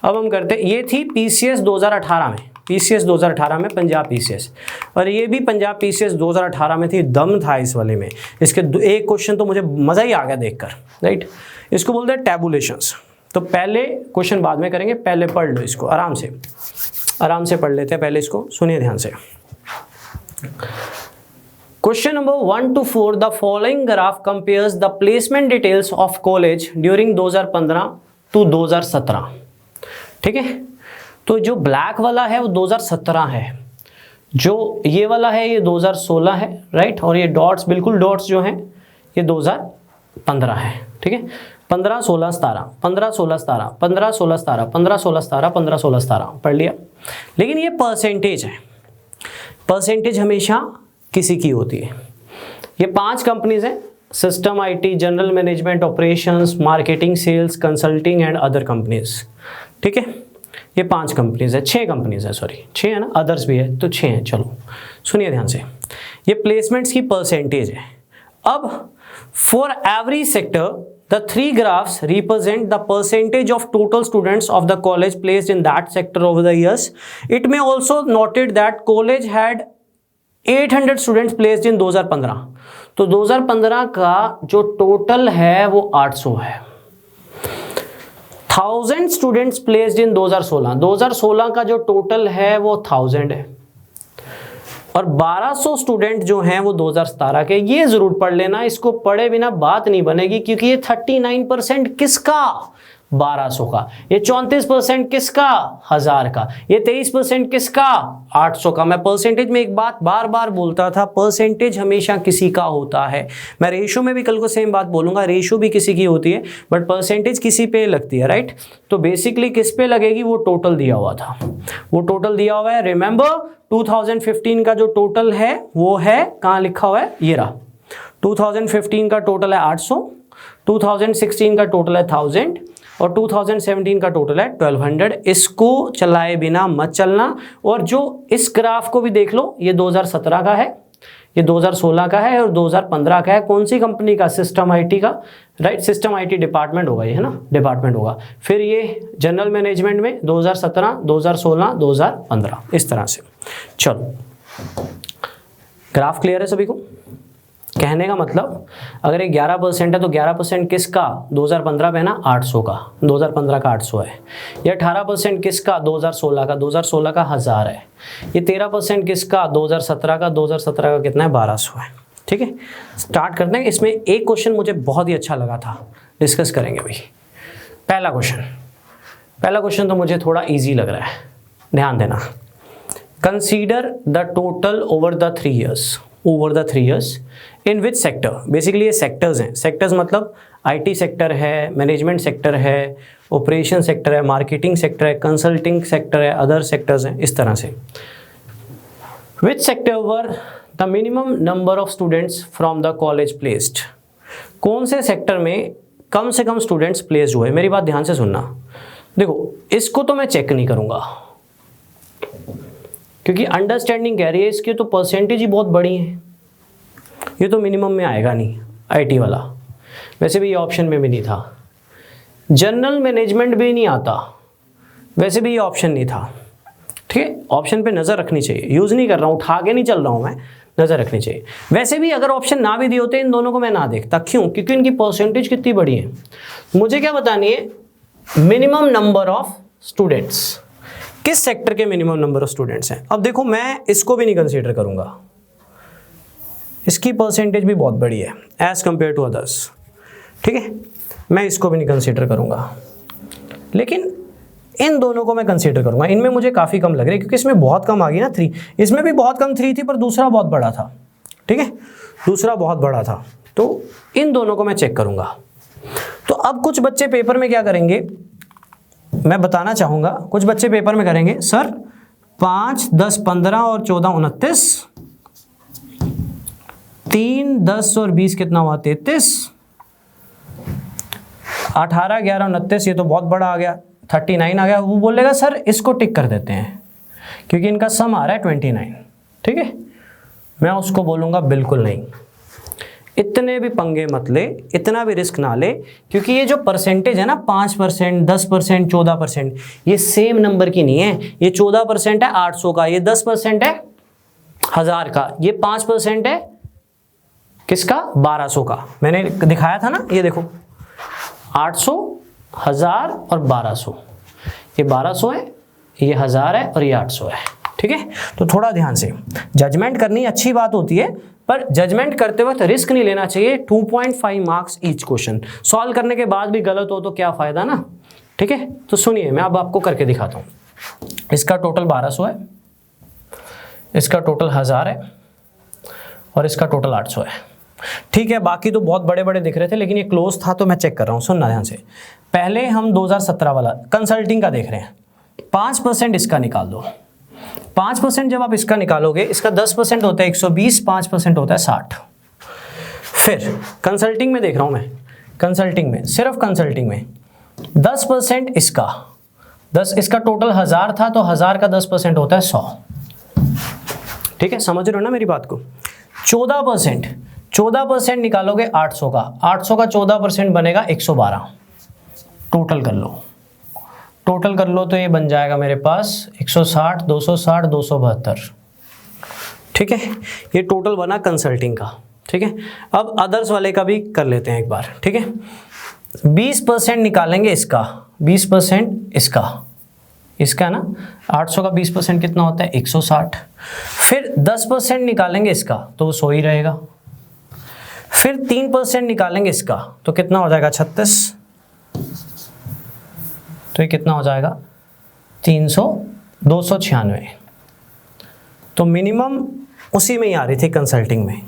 अब हम करते हैं, ये थी पीसीएस 2018 में, PCS 2018 में पंजाब PCS, और ये भी पंजाब PCS 2018 में थी, दम था इस वाले में। इसके एक क्वेश्चन तो मुझे मज़ा ही आ गया देखकर, राइट। इसको बोलते हैं टैबुलेशंस। तो पहले क्वेश्चन बाद में करेंगे, पहले पढ़ लो इसको आराम से पढ़ लेते हैं पहले इसको, सुनिए ध्यान से। Question number 1 to 4, the following graph compares the placement details of college during 2015 to 2017। ठीक है, तो जो ब्लैक वाला है वो 2017 है, जो ये वाला है ये 2016 है, राइट, और ये डॉट्स, बिल्कुल डॉट्स जो हैं ये 2015 है। ठीक है, 15, 16, 17, 15, 16, 17, 15, 16, 17, 15, 16, 17, 15, 16, 17 पढ़ लिया। लेकिन ये परसेंटेज है, परसेंटेज हमेशा किसी की होती है। ये 5 कंपनीज हैं, system IT, general management, operations, marketing, sales, consulting and other companies. ठीक है, ये 5 कंपनीज है, 6 कंपनीज है, सॉरी 6 है ना, अदर्स भी है तो 6 हैं। चलो सुनिए ध्यान से, ये प्लेसमेंट्स की परसेंटेज है। अब for every sector the 3 graphs represent the percentage of total students of the college placed in that sector over the years. It may also noted that college had 800 students placed in 2015। तो 2015 का जो total है वो 800 है। 1000 students placed in 2016, 2016 का जो total है वो 1000 है, और 1200 स्टूडेंट जो हैं वो 2017 के। ये जरूर पढ़ लेना, इसको पढ़े बिना बात नहीं बनेगी, क्योंकि ये 39% किसका, 1200 का, ये 34% किसका, 1000 का, ये 23% किसका, 800 का। मैं परसेंटेज में एक बात बार बार बोलता था, परसेंटेज हमेशा किसी का होता है। मैं रेशो में भी कल को सेम बात बोलूंगा, रेशो भी किसी की होती है, बट परसेंटेज किसी पे लगती है, राइट। तो बेसिकली किस पे लगेगी, वो टोटल दिया हुआ था, वो टोटल दिया हुआ है। रिमेंबर 2015 का जो टोटल है वो है, कहाँ लिखा हुआ है, ये रहा। 2015 का टोटल है 800, 2016 का टोटल है 1000 और 2017 का टोटल है 1200। इसको चलाए बिना मत चलना। और जो इस ग्राफ को भी देख लो, ये 2017 का है, ये 2016 का है और 2015 का है। कौन सी कंपनी का, सिस्टम आईटी का, राइट, सिस्टम आईटी डिपार्टमेंट होगा ये, है ना, डिपार्टमेंट होगा। फिर ये जनरल मैनेजमेंट में 2017, 2016, 2015, इस तरह से। चलो ग्राफ क्लियर है सभी को? कहने का मतलब अगर ये 11% है तो 11% किसका, 2015 पे ना 800 का, 2015 का 800 है। ये 18% किसका, 2016 का, 2016 का 1000 है। ये 13% किसका, 2017 का, 2017 का कितना है, 1200 है। ठीक है, स्टार्ट करते हैं। इसमें एक क्वेश्चन मुझे बहुत ही अच्छा लगा था, डिस्कस करेंगे अभी। पहला क्वेश्चन तो मुझे थोड़ा ईजी लग रहा है, ध्यान देना। Consider the total over the 3 years in which sector. Basically ये सेक्टर्स हैं, सेक्टर्स मतलब आईटी सेक्टर है, मैनेजमेंट सेक्टर है, ऑपरेशन सेक्टर है, मार्केटिंग सेक्टर है, कंसल्टिंग सेक्टर है, अदर सेक्टर्स हैं, इस तरह से। Which sector were the minimum number of students from the college placed. कौन से सेक्टर में कम से कम स्टूडेंट्स प्लेस्ड हुए। मेरी बात ध्यान से सुनना। देखो इसको तो मैं चेक नहीं करूँगा, क्योंकि अंडरस्टैंडिंग कह रही है इसकी तो परसेंटेज ही बहुत बड़ी है, ये तो मिनिमम में आएगा नहीं आईटी वाला। वैसे भी ये ऑप्शन में भी नहीं था, जनरल मैनेजमेंट भी नहीं आता, वैसे भी ये ऑप्शन नहीं था। ठीक है, ऑप्शन पे नज़र रखनी चाहिए, यूज़ नहीं कर रहा हूँ, उठा के नहीं चल रहा हूँ मैं, नज़र रखनी चाहिए। वैसे भी अगर ऑप्शन ना भी दिए होते इन दोनों को मैं ना देखता, क्यों, क्योंकि इनकी परसेंटेज कितनी बड़ी है। मुझे क्या बतानी है, मिनिमम नंबर ऑफ स्टूडेंट्स, किस सेक्टर के मिनिमम नंबर ऑफ स्टूडेंट्स हैं। अब देखो मैं इसको भी नहीं कंसीडर करूंगा, इसकी परसेंटेज भी बहुत बड़ी है एज कंपेयर टू अदर्स। ठीक है, मैं इसको भी नहीं कंसीडर करूंगा, लेकिन इन दोनों को मैं कंसीडर करूंगा। इनमें मुझे काफ़ी कम लग रही है, क्योंकि इसमें बहुत कम आ गई ना 3, इसमें भी बहुत कम 3 थी, पर दूसरा बहुत बड़ा था। ठीक है, दूसरा बहुत बड़ा था, तो इन दोनों को मैं चेक करूंगा। तो अब कुछ बच्चे पेपर में क्या करेंगे, मैं बताना चाहूँगा, कुछ बच्चे पेपर में करेंगे सर 5, 10, 15 और 14, 29, 3, 10 और 20 कितना हुआ, 33, 18, 11, 29, ये तो बहुत बड़ा आ गया, 39 आ गया। वो बोलेगा सर इसको टिक कर देते हैं क्योंकि इनका सम आ रहा है 29। ठीक है, मैं उसको बोलूँगा बिल्कुल नहीं, इतने भी पंगे मत ले, इतना भी रिस्क ना ले, क्योंकि ये जो परसेंटेज है ना 5%, 10%, 14%, ये सेम नंबर की नहीं है। ये 14% है 800 का, ये 10% है 1000 का, ये 5% है किसका 1200 का। मैंने दिखाया था ना, ये देखो 800, 1000 और 1200, ये 1200 है, ये 1000 है और ये 800 है। ठीक है, तो थोड़ा ध्यान से जजमेंट करनी अच्छी बात होती है, पर जजमेंट करते वक्त रिस्क नहीं लेना चाहिए। 2.5 मार्क्स ईच क्वेश्चन, सॉल्व करने के बाद भी गलत हो तो क्या फायदा ना। ठीक है, तो सुनिए मैं अब आपको करके दिखाता हूँ। इसका टोटल 1200 है, इसका टोटल 1000 है और इसका टोटल 800 है। ठीक है, बाकी तो बहुत बड़े बड़े दिख रहे थे, लेकिन ये क्लोज था तो मैं चेक कर रहा हूँ। सुनना ध्यान से, पहले हम 2017 वाला कंसल्टिंग का देख रहे हैं। 5% इसका निकाल दो। 5% जब आप इसका निकालोगे, इसका 10% होता है 120, 5% होता है 60। फिर कंसल्टिंग में देख रहा हूं मैं, कंसल्टिंग में सिर्फ कंसल्टिंग में 10% इसका, 10 इसका टोटल 1000 था तो 1000 का 10% होता है 100। ठीक है, समझ रहे हो ना मेरी बात को। 14% निकालोगे 800 का, 800 का 14% बनेगा 112। टोटल कर लो, टोटल कर लो तो ये बन जाएगा मेरे पास 160, 260, 272। ठीक है, ये टोटल बना कंसल्टिंग का। ठीक है, अब अदर्स वाले का भी कर लेते हैं एक बार। ठीक है, 20% निकालेंगे इसका, 20% इसका ना 800 का 20% कितना होता है 160। फिर 10% निकालेंगे इसका तो वो 100 ही रहेगा। फिर 3% निकालेंगे इसका तो कितना हो जाएगा 36, तो ये कितना हो जाएगा 300, 296। तो मिनिमम उसी में ही आ रही थी कंसल्टिंग में।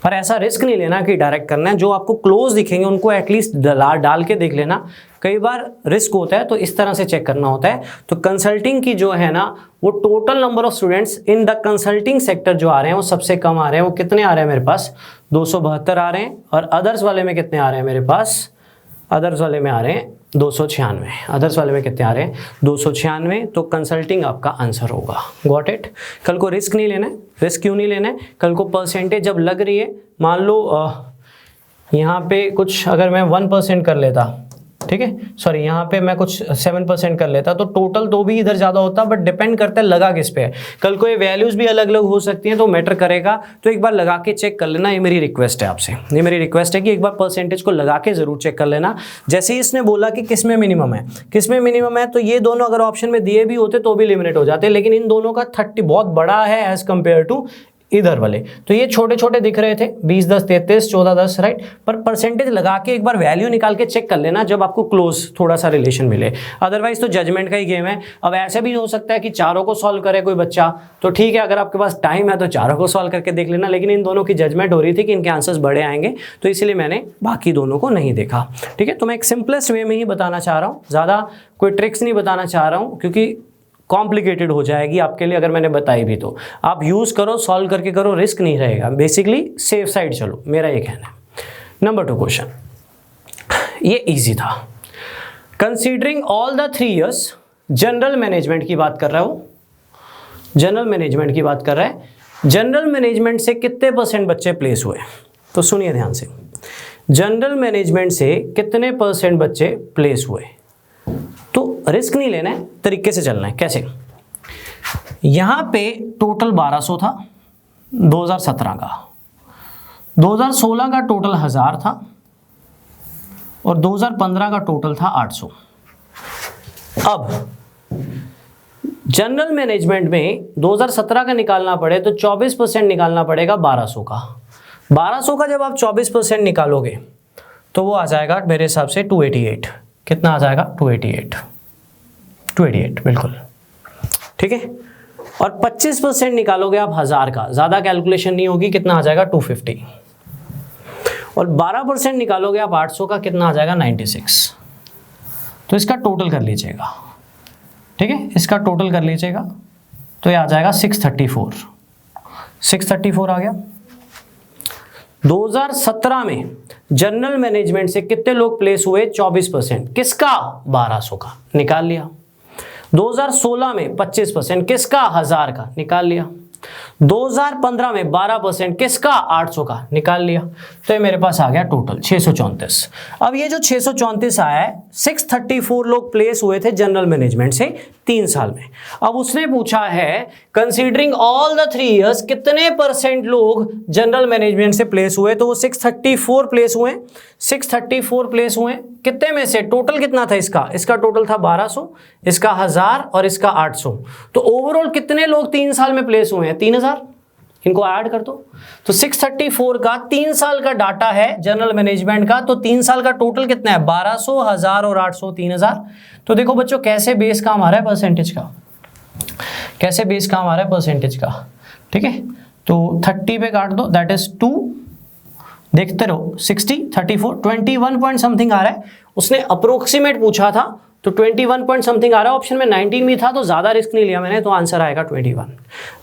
पर ऐसा रिस्क नहीं लेना कि डायरेक्ट करना है, जो आपको क्लोज दिखेंगे उनको एटलीस्ट डाल के देख लेना। कई बार रिस्क होता है तो इस तरह से चेक करना होता है। तो कंसल्टिंग की जो है ना, वो total number of students in the consulting sector जो आ रहे हैं वो सबसे कम आ रहे हैं। वो कितने आ रहे हैं मेरे पास 272 आ रहे हैं, और अदर्स वाले में कितने आ रहे हैं मेरे पास, अदर्स वाले में आ रहे हैं 296। अदर्स वाले में कितने आ रहे हैं 296। तो कंसल्टिंग आपका आंसर होगा। Got it. कल को रिस्क नहीं लेना है। रिस्क क्यों नहीं लेना है, कल को परसेंटेज जब लग रही है, मान लो यहाँ पे कुछ अगर मैं 1% कर लेता, ठीक है, सॉरी यहाँ पे मैं कुछ 7% कर लेता तो टोटल तो भी इधर ज़्यादा होता, बट डिपेंड करता है लगा किस पे है। कल को ये वैल्यूज़ भी अलग अलग हो सकती हैं तो मैटर करेगा। तो एक बार लगा के चेक कर लेना, ये मेरी रिक्वेस्ट है आपसे, ये मेरी रिक्वेस्ट है कि एक बार परसेंटेज को लगा के ज़रूर चेक कर लेना। जैसे ही इसने बोला कि किस में मिनिमम है, किस में मिनिमम है, तो ये दोनों अगर ऑप्शन में दिए भी होते तो भी लिमिनेट हो जाते, लेकिन इन दोनों का 30 बहुत बड़ा है एज़ कम्पेयर टू इधर वाले। तो ये छोटे छोटे दिख रहे थे 20, 10, 33, 14, 10, राइट। पर परसेंटेज लगा के एक बार वैल्यू निकाल के चेक कर लेना जब आपको क्लोज थोड़ा सा रिलेशन मिले। अदरवाइज तो जजमेंट का ही गेम है। अब ऐसे भी हो सकता है कि चारों को सॉल्व करे कोई बच्चा, तो ठीक है, अगर आपके पास टाइम है तो चारों को सॉल्व करके देख लेना। लेकिन इन दोनों की जजमेंट हो रही थी कि इनके आंसर्स बड़े आएंगे, तो इसलिए मैंने बाकी दोनों को नहीं देखा। ठीक है, तो मैं एक सिंपलेस्ट वे में ही बताना चाह रहा हूँ, ज़्यादा कोई ट्रिक्स नहीं बताना चाह रहा हूँ, क्योंकि कॉम्प्लिकेटेड हो जाएगी आपके लिए अगर मैंने बताई भी। तो आप यूज़ करो, सॉल्व करके करो, रिस्क नहीं रहेगा। बेसिकली सेफ साइड चलो, मेरा ये कहना है। नंबर 2 क्वेश्चन, ये इजी था। Considering all the 3 years, general management की बात कर रहा हूँ, जनरल मैनेजमेंट की बात कर रहा है। जनरल मैनेजमेंट से कितने % बच्चे प्लेस हुए, तो सुनिए ध्यान से। जनरल मैनेजमेंट से कितने % बच्चे प्लेस हुए, तो रिस्क नहीं लेना है, तरीके से चलना है। कैसे, यहां पे टोटल 1200 था 2017 का, 2016 का टोटल 1000 था और 2015 का टोटल था 800। अब जनरल मैनेजमेंट में 2017 का निकालना पड़े तो 24% निकालना पड़ेगा 1200 का। 1200 का जब आप 24% निकालोगे तो वो आ जाएगा मेरे हिसाब से 288। कितना आ जाएगा 288 बिल्कुल, ठीक है। और 25% निकालोगे आप 1000 का, ज़्यादा कैलकुलेशन नहीं होगी, कितना आ जाएगा 250। और 12% निकालोगे आप 800 का, कितना आ जाएगा 96। तो इसका टोटल कर लीजिएगा, ठीक है, इसका टोटल कर लीजिएगा तो ये आ जाएगा 634 आ गया। 2017 में जनरल मैनेजमेंट से कितने लोग प्लेस हुए, 24%, किसका 1200 का, निकाल लिया। 2016 में 25%, किसका 1000 का, निकाल लिया। 2015 में 12% किसका? 800 का, निकाल लिया। तो ये मेरे पास आ गया टोटल 634। अब ये जो 634 आया है, 634 लोग प्लेस हुए थे जनरल मैनेजमेंट से 3 साल में। अब उसने पूछा है कंसीडरिंग ऑल द 3 इयर्स कितने परसेंट लोग जनरल मैनेजमेंट से प्लेस हुए, तो वो 634 प्लेस हुए। 634 प्लेस हुए, कितने में से? टोटल कितना था इसका टोटल था 1200, इसका 1000 और इसका 800। तो ओवरऑल कितने लोग 3 साल में प्लेस हुए हैं? 3000। इनको ऐड कर दो। तो 634 का 3 साल का डाटा है जनरल मैनेजमेंट का, तो 3 साल का टोटल कितना है? 1200, 1000 और 800, 3000। तो देखो बच्चों कैसे बेस काम आ रहा है परसेंटेज का, कैसे बेस काम आ रहा है परसेंटेज का। ठीक है, तो 30 पे काट दो, दैट इज 2। देखते रहो, 60, 34, 21 पॉइंट समथिंग आ रहा है। उसने अप्रोक्सीमेट पूछा था तो 21 पॉइंट समथिंग आ रहा है। ऑप्शन में 19 भी था तो ज़्यादा रिस्क नहीं लिया मैंने, तो आंसर आएगा 21।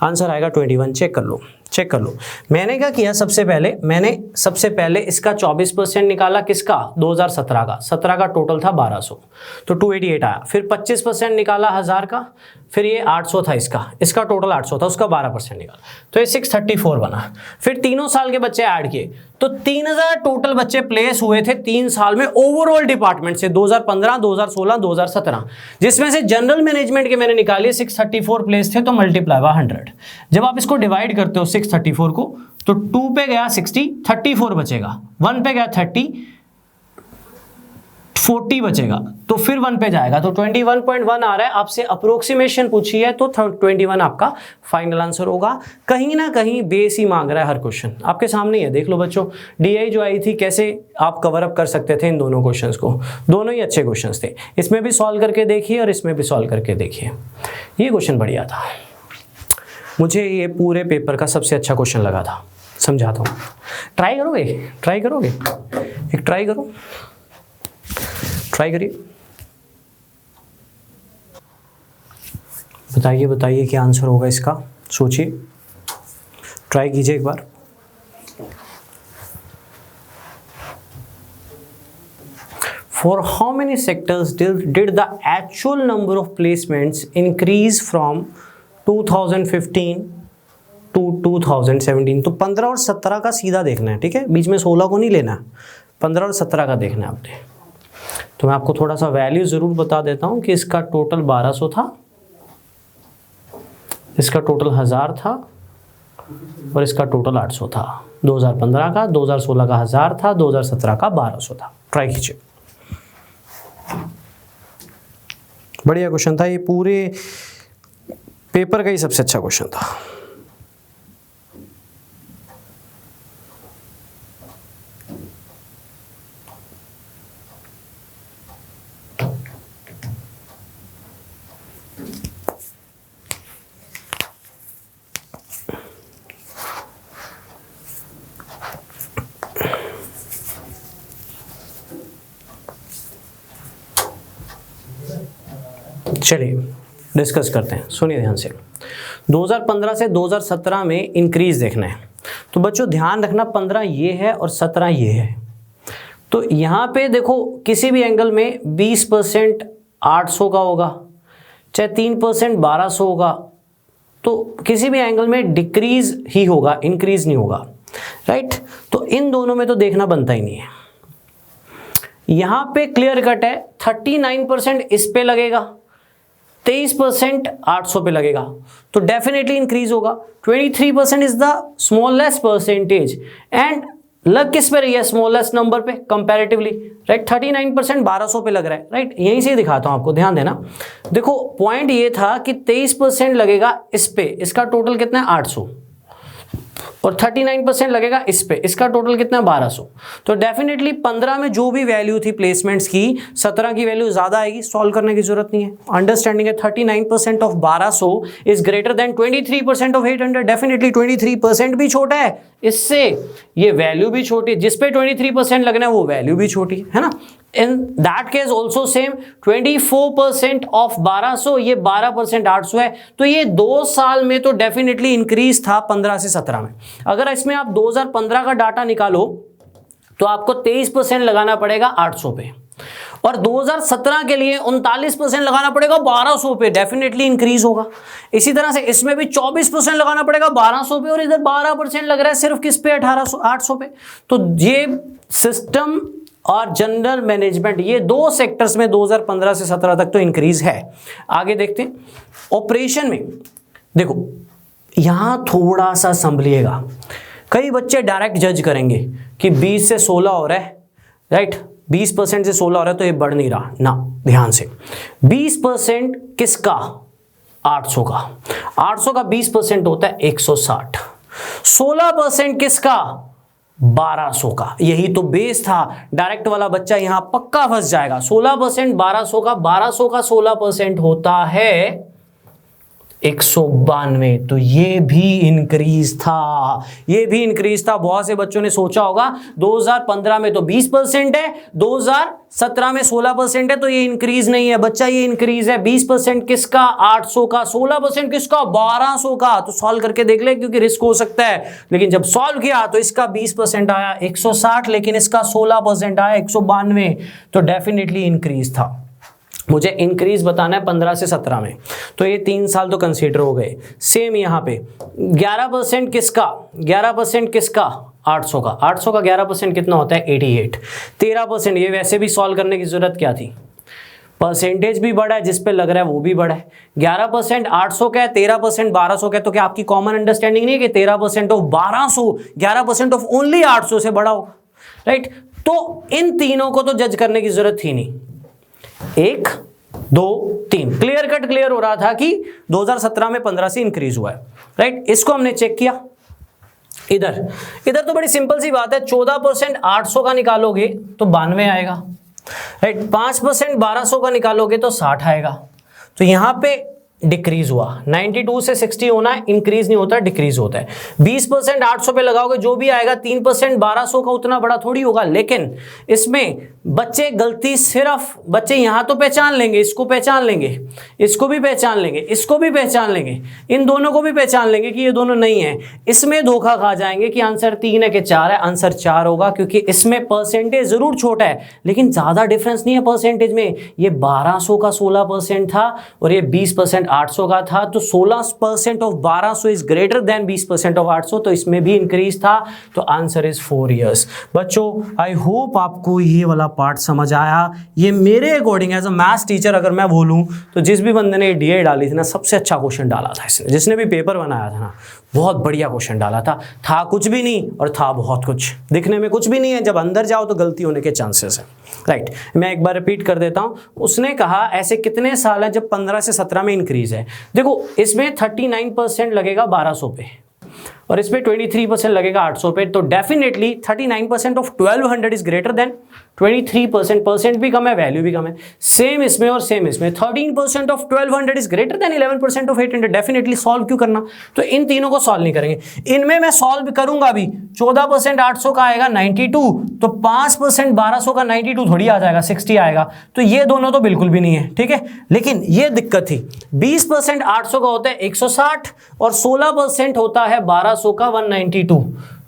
आंसर आएगा 21। चेक कर लो, चेक कर लो। मैंने क्या किया, सबसे पहले इसका 24% निकाला, किसका? 2017 का। 17 का टोटल था 1200, तो 288 आया। फिर 25% निकाला 1000 का, फिर ये 800 था इसका टोटल 800 था, उसका 12% निकाला, तो ये 634 बना। फिर तीनों साल के बच्चे ऐड किए तो 3000 टोटल बच्चे प्लेस हुए थे 3 साल में ओवरऑल डिपार्टमेंट से, 2015, 2016, 2017, जिसमें से जनरल मैनेजमेंट के मैंने निकाले 634 प्लेस थे, तो मल्टीप्लाई बाय 100। जब आप इसको डिवाइड करते हो 634 को, तो 2 पे गया 60, 34 बचेगा, 1 पे गया 30, 40 बचेगा, तो फिर 1 पे जाएगा, तो 21.1 आ रहा है। आपसे अप्रोक्सीमेशन पूछी है तो 21 आपका फाइनल आंसर होगा। कहीं ना कहीं बेस ही मांग रहा है हर क्वेश्चन, आपके सामने ही है। देख लो बच्चों, डीआई जो आई थी कैसे आप कवर अप कर सकते थे इन दोनों क्वेश्चंस को, दोनों ही अच्छे क्वेश्चंस थे। इसमें भी सॉल्व करके देखिए और इसमें भी सॉल्व करके देखिए, ये क्वेश्चन बढ़िया था। मुझे ये पूरे पेपर का सबसे अच्छा क्वेश्चन लगा था। समझाता हूँ, ट्राई करोगे? ट्राई करोगे? एक ट्राई करो, ट्राई करिए, बताइए बताइए क्या आंसर होगा इसका, सोचिए, ट्राई कीजिए एक बार। For how many sectors did the actual number of placements increase from 2015 to 2017? तो 15 और 17 का सीधा देखना है, ठीक है, बीच में 16 को नहीं लेना, 15 और 17 का देखना है आपने। तो मैं आपको थोड़ा सा वैल्यू ज़रूर बता देता हूँ कि इसका टोटल 1200 था, इसका टोटल 1000 था और इसका टोटल 800 था। 2015 का, 2016 का 1000 था, 2017 का 1200 था। ट्राई कीजिए, बढ़िया क्वेश्चन था, ये पूरे पेपर का ही सबसे अच्छा क्वेश्चन था। चलिए डिस्कस करते हैं, सुनिए ध्यान से। 2015 से 2017 में इंक्रीज देखना है, तो बच्चों ध्यान रखना 15 ये है और 17 ये है। तो यहाँ पे देखो किसी भी एंगल में 20% 800 का होगा, चाहे 3% 1200 होगा, तो किसी भी एंगल में डिक्रीज ही होगा, इंक्रीज नहीं होगा, राइट। तो इन दोनों में तो देखना बनता ही नहीं है। यहाँ पे क्लियर कट है, 39% इस पे लगेगा, 23% 800 पे लगेगा, तो डेफिनेटली इंक्रीज होगा। 23% is the smallest percentage and लग किस पे रही है? स्मॉलेस्ट नंबर पे कंपैरेटिवली, राइट। 39% 1200 पे लग रहा है, राइट। यहीं से दिखाता हूं आपको, ध्यान देना। देखो पॉइंट ये था कि 23% लगेगा इस पे, इसका टोटल कितना है? 800, और 39% लगेगा इस पे, इसका टोटल कितना है? 1200। तो डेफिनेटली 15 में जो भी वैल्यू थी प्लेसमेंट्स की, 17 की वैल्यू ज्यादा आएगी, सॉल्व करने की जरूरत नहीं है। अंडरस्टैंडिंग है 39% of 1200 is greater than 23% of 800। Definitely 23% भी छोटा है इससे, ये वैल्यू भी छोटी है, जिस पे 23% लगना है वो वैल्यू भी छोटी है ना। In that case also same, 24% of 1200, ये 12% 800 है, तो ये 2 साल में तो डेफिनेटली इंक्रीज था 15 से 17 में। अगर इसमें आप 2015 का डाटा निकालो तो आपको 23% लगाना पड़ेगा 800 पे, और 2017 के लिए 39% लगाना पड़ेगा 1200 पे, डेफिनेटली इंक्रीज होगा। इसी तरह से इसमें भी 24% लगाना पड़ेगा 1200 पे, और इधर 12% लग रहा है सिर्फ किस पे, 800 पे। तो ये सिस्टम और जनरल मैनेजमेंट, ये दो सेक्टर्स में 2015 से 17 तक तो इंक्रीज है। आगे देखते हैं ऑपरेशन में। देखो यहां थोड़ा सा संभलिएगा, कई बच्चे डायरेक्ट जज करेंगे कि 20 से 16 हो रहा है, राइट, 20% से 16 हो रहा है तो ये बढ़ नहीं रहा ना। ध्यान से 20% किसका, 800 का, 800 का 20% होता है 160, 16% किसका, 1200 का। यही तो बेस था, डायरेक्ट वाला बच्चा यहां पक्का फंस जाएगा। 16% 1200 का, 1200 का 16% होता है 192। तो ये भी इंक्रीज था, ये भी इंक्रीज था। बहुत से बच्चों ने सोचा होगा 2015 में तो 20% है, 2017 में 16% है, तो ये इंक्रीज नहीं है बच्चा, ये इंक्रीज है। 20% किसका, 800 का, 16% किसका, 1200 का। तो सॉल्व करके देख ले, क्योंकि रिस्क हो सकता है। लेकिन जब सॉल्व किया तो इसका 20% आया 160, लेकिन इसका 16% आया 192। तो डेफिनेटली इंक्रीज था। मुझे इंक्रीज बताना है 15 से 17 में, तो ये 3 साल तो कंसीडर हो गए। सेम यहाँ पे 11% किसका, 11% किसका, 800 का। 800 का 11% कितना होता है, 88। 13%, ये वैसे भी सॉल्व करने की जरूरत क्या थी, परसेंटेज भी बड़ा है, जिस पे लग रहा है वो भी बड़ा है। 11% 800 का है, 13% 1200 का है। तो क्या आपकी कॉमन अंडरस्टैंडिंग नहीं है कि 13% ऑफ 1200 11% ऑफ ओनली 800 से बड़ा होगा, राइट। तो इन तीनों को तो जज करने की जरूरत थी नहीं। 1 2 3 क्लियर कट क्लियर हो रहा था कि 2017 में 15 से इंक्रीज हुआ है, राइट। इसको हमने चेक किया। इधर तो बड़ी सिंपल सी बात है, 14% 800 का निकालोगे तो 92 आएगा, राइट। 5% 1200 का निकालोगे तो 60 आएगा। तो यहां पे डिक्रीज हुआ, 92 से 60 होना है, इंक्रीज नहीं होता, डिक्रीज होता है। 20% 800 पे लगाओगे जो भी आएगा, 3% 1200 का उतना बड़ा थोड़ी होगा। लेकिन इसमें बच्चे गलती, सिर्फ बच्चे यहां तो पहचान लेंगे, इसको पहचान लेंगे, इसको भी पहचान लेंगे, इसको भी पहचान लेंगे, इन दोनों को भी पहचान लेंगे कि ये दोनों नहीं है। इसमें धोखा खा जाएंगे कि आंसर 3 है कि 4 है। आंसर 4 होगा, क्योंकि इसमें परसेंटेज जरूर छोटा है लेकिन ज्यादा डिफरेंस नहीं है परसेंटेज में। ये 1200 का 16% था और ये 20% 800 का था। तो 16% of 1200 is greater than 20% of 800, तो इसमें भी इंक्रीज था। तो आंसर इज 4 इयर्स। बच्चों आई होप आपको ये वाला पार्ट समझ आया। ये मेरे according as a maths teacher अगर मैं बोलूं तो जिस भी बंदे ने डीए डाली थी ना, सबसे अच्छा क्वेश्चन डाला था इसने, जिसने भी पेपर बनाया था ना, बहुत बढ़िया क्वेश्चन डाला था कुछ भी नहीं और था बहुत कुछ। दिखने में कुछ भी नहीं है, जब अंदर जाओ तो गलती होने के चांसेस है, राइट। मैं एक बार रिपीट कर देता हूं। उसने कहा ऐसे कितने साल है जब 15 से 17 में इंक्रीज है। देखो इसमें 39% लगेगा 1200 पे और इसमें 23% लगेगा 800 पे। तो definitely 39% of 1200 is greater than 23%। Percent भी कम है, वैल्यू भी कम है। सेम इसमें और सेम इसमें 13% of 1200 is greater than 11% of 800। Definitely solve क्यों करना, तो इन तीनों को सॉल्व नहीं करेंगे। इनमें मैं सॉल्व करूंगा भी। 14% 800 का आएगा 92, तो 5% 1200 का 92 थोड़ी आ जाएगा, 60 आएगा। तो ये दोनों तो बिल्कुल भी नहीं है, ठीक है। लेकिन ये दिक्कत थी, 20% 800 का होता है 160 और 16% होता है 1200 का 192।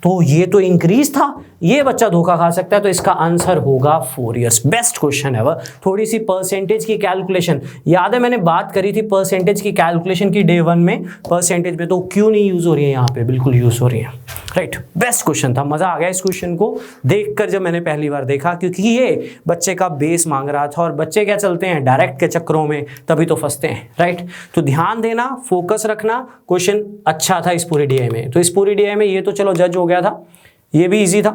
तो ये तो इंक्रीज था, ये बच्चा धोखा खा सकता है। तो इसका आंसर होगा 4 इयर्स। बेस्ट क्वेश्चन है वह। थोड़ी सी परसेंटेज की कैलकुलेशन याद है, मैंने बात करी थी परसेंटेज की कैलकुलेशन की डे 1 में। परसेंटेज में तो क्यों नहीं यूज हो रही है, यहाँ पे बिल्कुल यूज हो रही है, राइट। बेस्ट क्वेश्चन था, मजा आ गया इस क्वेश्चन को देखकर जब मैंने पहली बार देखा, क्योंकि ये बच्चे का बेस मांग रहा था। और बच्चे क्या चलते हैं डायरेक्ट के चक्करों में, तभी तो फंसते हैं, राइट। तो ध्यान देना, फोकस रखना। क्वेश्चन अच्छा था इस पूरी डीआई में। तो इस पूरी डीआई में ये तो चलो जज हो गया था, ये भी इजी था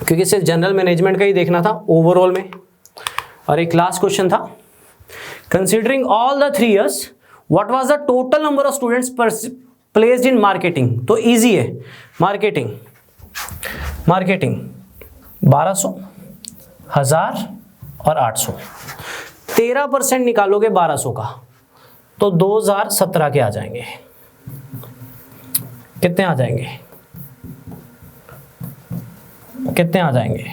क्योंकि सिर्फ जनरल मैनेजमेंट का ही देखना था ओवरऑल में। और एक लास्ट क्वेश्चन था, considering all the 3 years what was the total number of students placed in marketing. तो इजी है, मार्केटिंग 1200, 1000 और 800। 13% निकालोगे 1200 का तो 2017 के आ जाएंगे। कितने आ जाएंगे, कितने आ जाएंगे,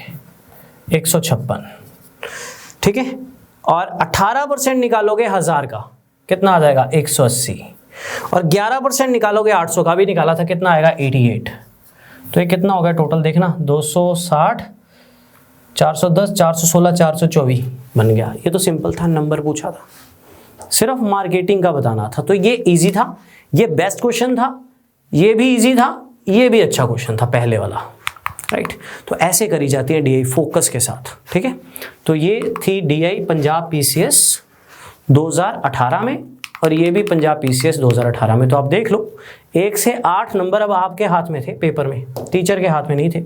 156, ठीक है। और 18% निकालोगे 1000 का, कितना आ जाएगा, 180। और 11% निकालोगे 800 का, भी निकाला था, कितना आएगा, 88। तो ये कितना हो गया टोटल देखना, 260, 410, 416, 424, बन गया। ये तो सिंपल था, नंबर पूछा था, सिर्फ मार्केटिंग का बताना था। तो ये इजी था, ये बेस्ट क्वेश्चन था, ये भी इजी था, ये भी अच्छा क्वेश्चन था पहले वाला, राइट। तो ऐसे करी जाती है डीआई फोकस के साथ, ठीक है। तो ये थी डीआई पंजाब पीसीएस 2018 में, और ये भी पंजाब पीसीएस 2018 में। तो आप देख लो 1 से 8 नंबर अब आपके हाथ में थे पेपर में, टीचर के हाथ में नहीं थे।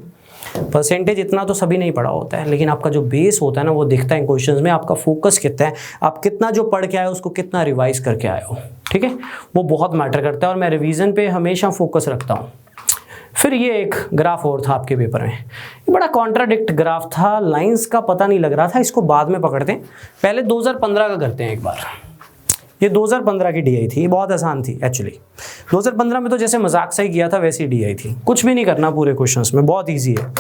परसेंटेज इतना तो सभी नहीं पढ़ा होता है, लेकिन आपका जो बेस होता है ना वो दिखता है क्वेश्चंस में, आपका फोकस कितना है, आप कितना जो पढ़ के आए हो उसको कितना रिवाइज करके आए हो, ठीक है, वो बहुत मैटर करता है। और मैं रिवीजन पे हमेशा फोकस रखता हूँ। फिर ये एक ग्राफ और था आपके पेपर में, ये बड़ा कॉन्ट्राडिक्ट ग्राफ था, लाइंस का पता नहीं लग रहा था, इसको बाद में पकड़ते हैं, पहले 2015 का करते हैं एक बार। ये 2015 की डीआई थी, ये बहुत आसान थी एक्चुअली। 2015 में तो जैसे मजाक सा ही किया था वैसी डीआई थी, कुछ भी नहीं करना पूरे क्वेश्चंस में, बहुत इजी है।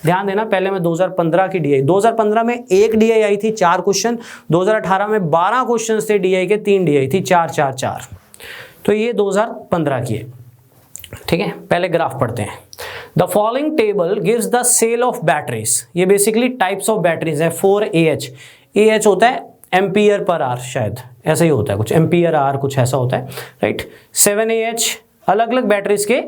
ध्यान देना, पहले मैं 2015 की डीआई, 2015 में एक डीआई आई थी 4 क्वेश्चन, 2018 में 12 क्वेश्चन थे डीआई के, 3 डीआई थी, 4 4 4। तो ये 2015 की है, ठीक है। पहले ग्राफ पढ़ते हैं। The following table gives the sale of batteries, ये बेसिकली टाइप्स ऑफ बैटरीज है। 4AH, AH होता है एम्पियर पर आर, शायद ऐसा ही होता है कुछ, एम्पियर आर कुछ ऐसा होता है, राइट। 7AH, अलग अलग बैटरीज के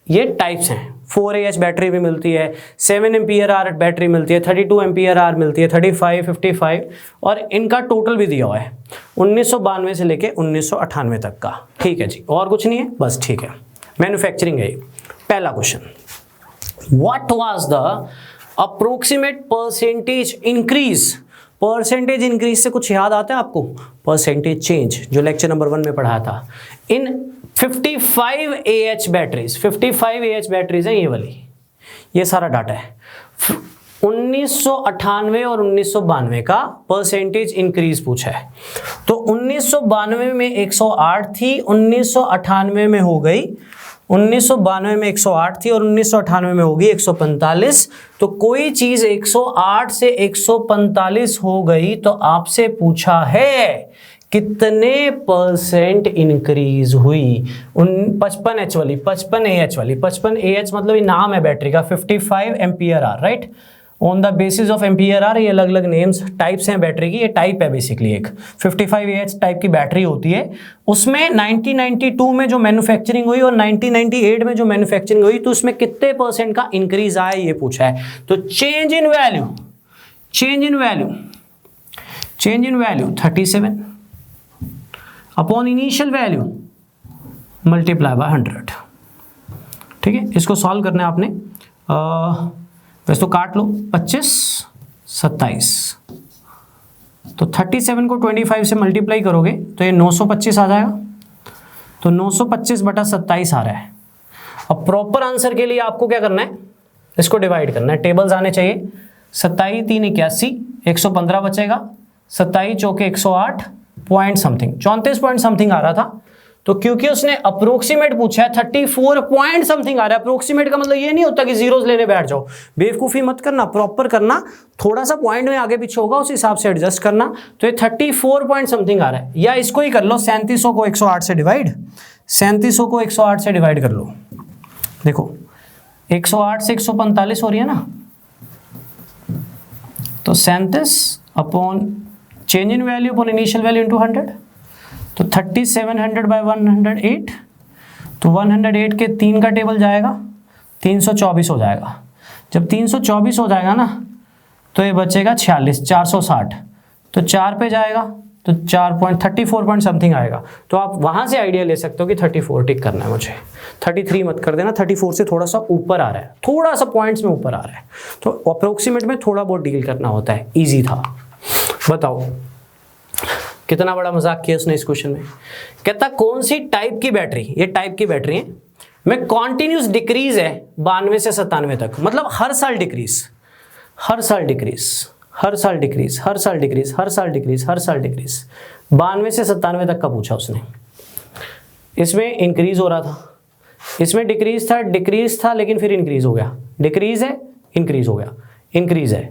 ये टाइप्स हैं। 4AH बैटरी भी मिलती है, 7 एम्पियर आर बैटरी मिलती है, 32 एम्पियर आर मिलती है, 35, 55, और इनका टोटल भी दिया हुआ है 1992 से लेके 1998 तक का, ठीक है जी। और कुछ नहीं है, बस ठीक है। मैन्युफैक्चरिंग है ये। पहला question, what was the approximate percentage increase. Percentage increase से कुछ याद आता है आपको? परसेंटेज चेंज जो लेक्चर नंबर 1 में पढ़ाया था। इन 55AH बैटरीज, 55AH बैटरीज हैं ये वाली, ये सारा डाटा है। 1998 और 1992 का परसेंटेज इंक्रीज पूछा है। तो 1992 में 108 थी, 1998 में हो गई, 1992 में 108 थी और 1998 में होगी 145। तो कोई चीज 108 से 145 हो गई तो आपसे पूछा है कितने परसेंट इंक्रीज हुई। 55H वाली, 55AH वाली, 55AH मतलब ये नाम है बैटरी का, 55 ampere hour, right. On the basis of ampere hour, ये अलग अलग नेम्स टाइप्स हैं बैटरी की, ये टाइप है बेसिकली एक 55AH टाइप की बैटरी होती है। उसमें 1992 में जो मैन्युफैक्चरिंग हुई और 1998 में जो मैन्युफैक्चरिंग हुई, तो उसमें कितने परसेंट का इंक्रीज आया ये पूछा है। तो change in value, change in value, change in value 37 upon initial value multiply by 100, ठीक है। इसको सॉल्व करना है आपने, वैसे तो काट लो, 25 27, तो 37 को 25 से मल्टीप्लाई करोगे तो ये 925 आ जाएगा। तो 925/27 आ रहा है। अब प्रॉपर आंसर के लिए आपको क्या करना है, इसको डिवाइड करना है, टेबल्स आने चाहिए। 27 3 81, 115 बचेगा, 27 चौके 108 पॉइंट समथिंग, 34 पॉइंट समथिंग आ रहा था। तो क्योंकि उसने अप्रोक्सीमेट पूछा है, 34 पॉइंट समथिंग आ रहा है। अप्रोक्सीमेट का मतलब ये नहीं होता कि जीरोस लेने बैठ जाओ, बेवकूफ़ी मत करना, प्रॉपर करना, थोड़ा सा पॉइंट में आगे पीछे होगा उस हिसाब से एडजस्ट करना। तो ये 34 पॉइंट समथिंग आ रहा है। या इसको ही कर लो, 3700 को 108 से डिवाइड, 3700 को 108 से डिवाइड कर लो। देखो 108 से 145 हो रही है ना, तो 37 upon change in value upon initial value into 100, तो 3700/108, तो 108 के 3 का टेबल जाएगा, 324 हो जाएगा। जब 324 हो जाएगा ना, तो ये बचेगा 46, 460, तो 4 पे जाएगा तो 34 पॉइंट समथिंग आएगा। तो आप वहाँ से आइडिया ले सकते हो कि 34 टिक करना है मुझे, 33 मत कर देना, 34 से थोड़ा सा ऊपर आ रहा है, थोड़ा सा पॉइंट्स में ऊपर आ रहा है। तो अप्रोक्सीमेट में थोड़ा बहुत डील करना होता है, ईजी था। बताओ कितना बड़ा मजाक किया उसने इस क्वेश्चन में। कहता कौन सी टाइप की बैटरी, ये टाइप की बैटरी है, में कॉन्टिन्यूस डिक्रीज है 92 से 97 तक, मतलब हर साल डिक्रीज, हर साल डिक्रीज, हर साल डिक्रीज, हर साल डिक्रीज, हर साल डिक्रीज, हर साल डिक्रीज, 92 से 97 तक का पूछा उसने। इसमें इंक्रीज हो रहा था, इसमें डिक्रीज था लेकिन फिर इंक्रीज हो गया, डिक्रीज है इंक्रीज हो गया, इंक्रीज है,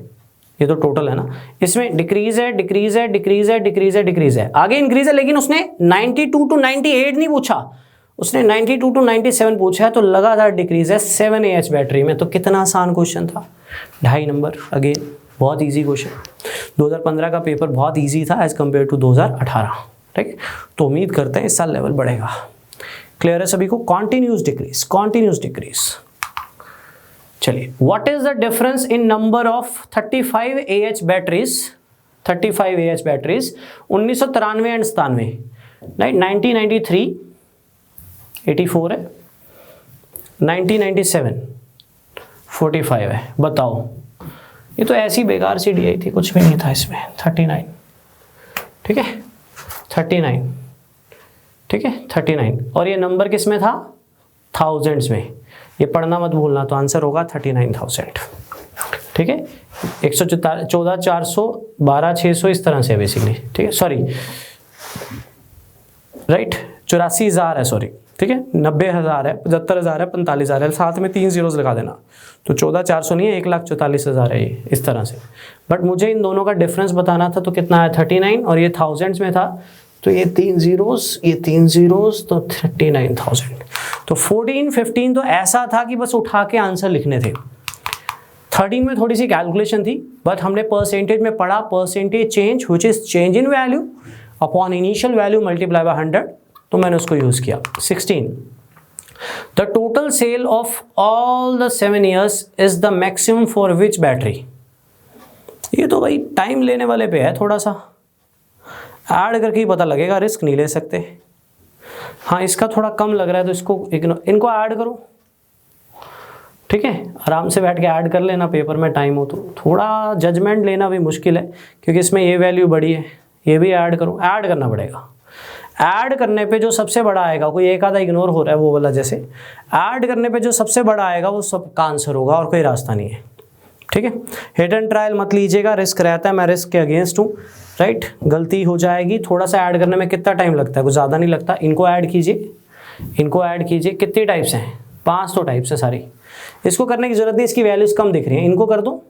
ये तो टोटल है ना। इसमें डिक्रीज है, डिक्रीज है, डिक्रीज है, डिक्रीज है, डिक्रीज है, आगे इंक्रीज है, लेकिन उसने 92 to 98 नहीं पूछा, उसने 92 to 97 पूछा है। तो लगातार डिक्रीज है 7AH बैटरी में। तो कितना आसान क्वेश्चन था, 2.5 नंबर, अगेन बहुत इजी क्वेश्चन। 2015 का पेपर बहुत इजी था एज कम्पेयर टू 2018, ठीक है। तो उम्मीद करते हैं इस साल लेवल बढ़ेगा। क्लियर है सभी को? Continuous decrease. चलिए, what is the difference in number of 35 AH batteries 1993 and 97, right. 1993 84 है, 1997 45 है। बताओ, ये तो ऐसी बेकार सी DI थी, कुछ भी नहीं था इसमें। 39, ठीक है, 39, ठीक है, 39। और ये नंबर किस में था? थाउजेंड्स में। ये पढ़ना मत भूलना, तो आंसर होगा 39,000, ठीक है। 114, 400, 12,600 इस तरह से बेसिकली, ठीक है। सॉरी, राइट, 84,000 है, सॉरी, ठीक है। 90,000 है, 75,000 है, 45,000 है, साथ में 3 zeros लगा देना, तो 14,400 नहीं है, 1,44,000 है ये, इस तरह से। बट मुझे इन दोनों का डिफरेंस बताना था, तो कितना है? 39, और ये थाउजेंड्स में था, तो ये 3 zeros, ये 3 zeros, तो 39,000। तो 14, 15 तो ऐसा था कि बस उठा के आंसर लिखने थे। 13 में थोड़ी सी कैलकुलेशन थी, बट हमने परसेंटेज में पढ़ा, percentage change which is change in value upon initial value multiply by 100, तो मैंने उसको यूज किया। 16, the total sale of all the 7 years is the maximum for which battery. ये तो भाई टाइम लेने वाले पे है, थोड़ा सा ऐड करके ही पता लगेगा, रिस्क नहीं ले सकते। हाँ, इसका थोड़ा कम लग रहा है, तो इसको इनको ऐड करो, ठीक है। आराम से बैठ के ऐड कर लेना, पेपर में टाइम हो तो। थोड़ा जजमेंट लेना भी मुश्किल है, क्योंकि इसमें ये वैल्यू बड़ी है, ये भी ऐड करो, ऐड करना पड़ेगा। ऐड करने पे जो सबसे बड़ा आएगा, कोई एक आधा इग्नोर हो रहा है वो वाला, जैसे ऐड करने पे जो सबसे बड़ा आएगा वो सबका आंसर होगा, और कोई रास्ता नहीं है, ठीक है। हिट एंड ट्रायल मत लीजिएगा, रिस्क रहता है, मैं रिस्क के अगेंस्ट हूँ, राइट। गलती हो जाएगी। थोड़ा सा ऐड करने में कितना टाइम लगता है? कुछ ज़्यादा नहीं लगता। इनको ऐड कीजिए, इनको ऐड कीजिए। कितनी टाइप्स हैं? 5 तो टाइप्स है सारी। इसको करने की जरूरत नहीं, इसकी वैल्यूज कम दिख रही हैं, इनको कर दो,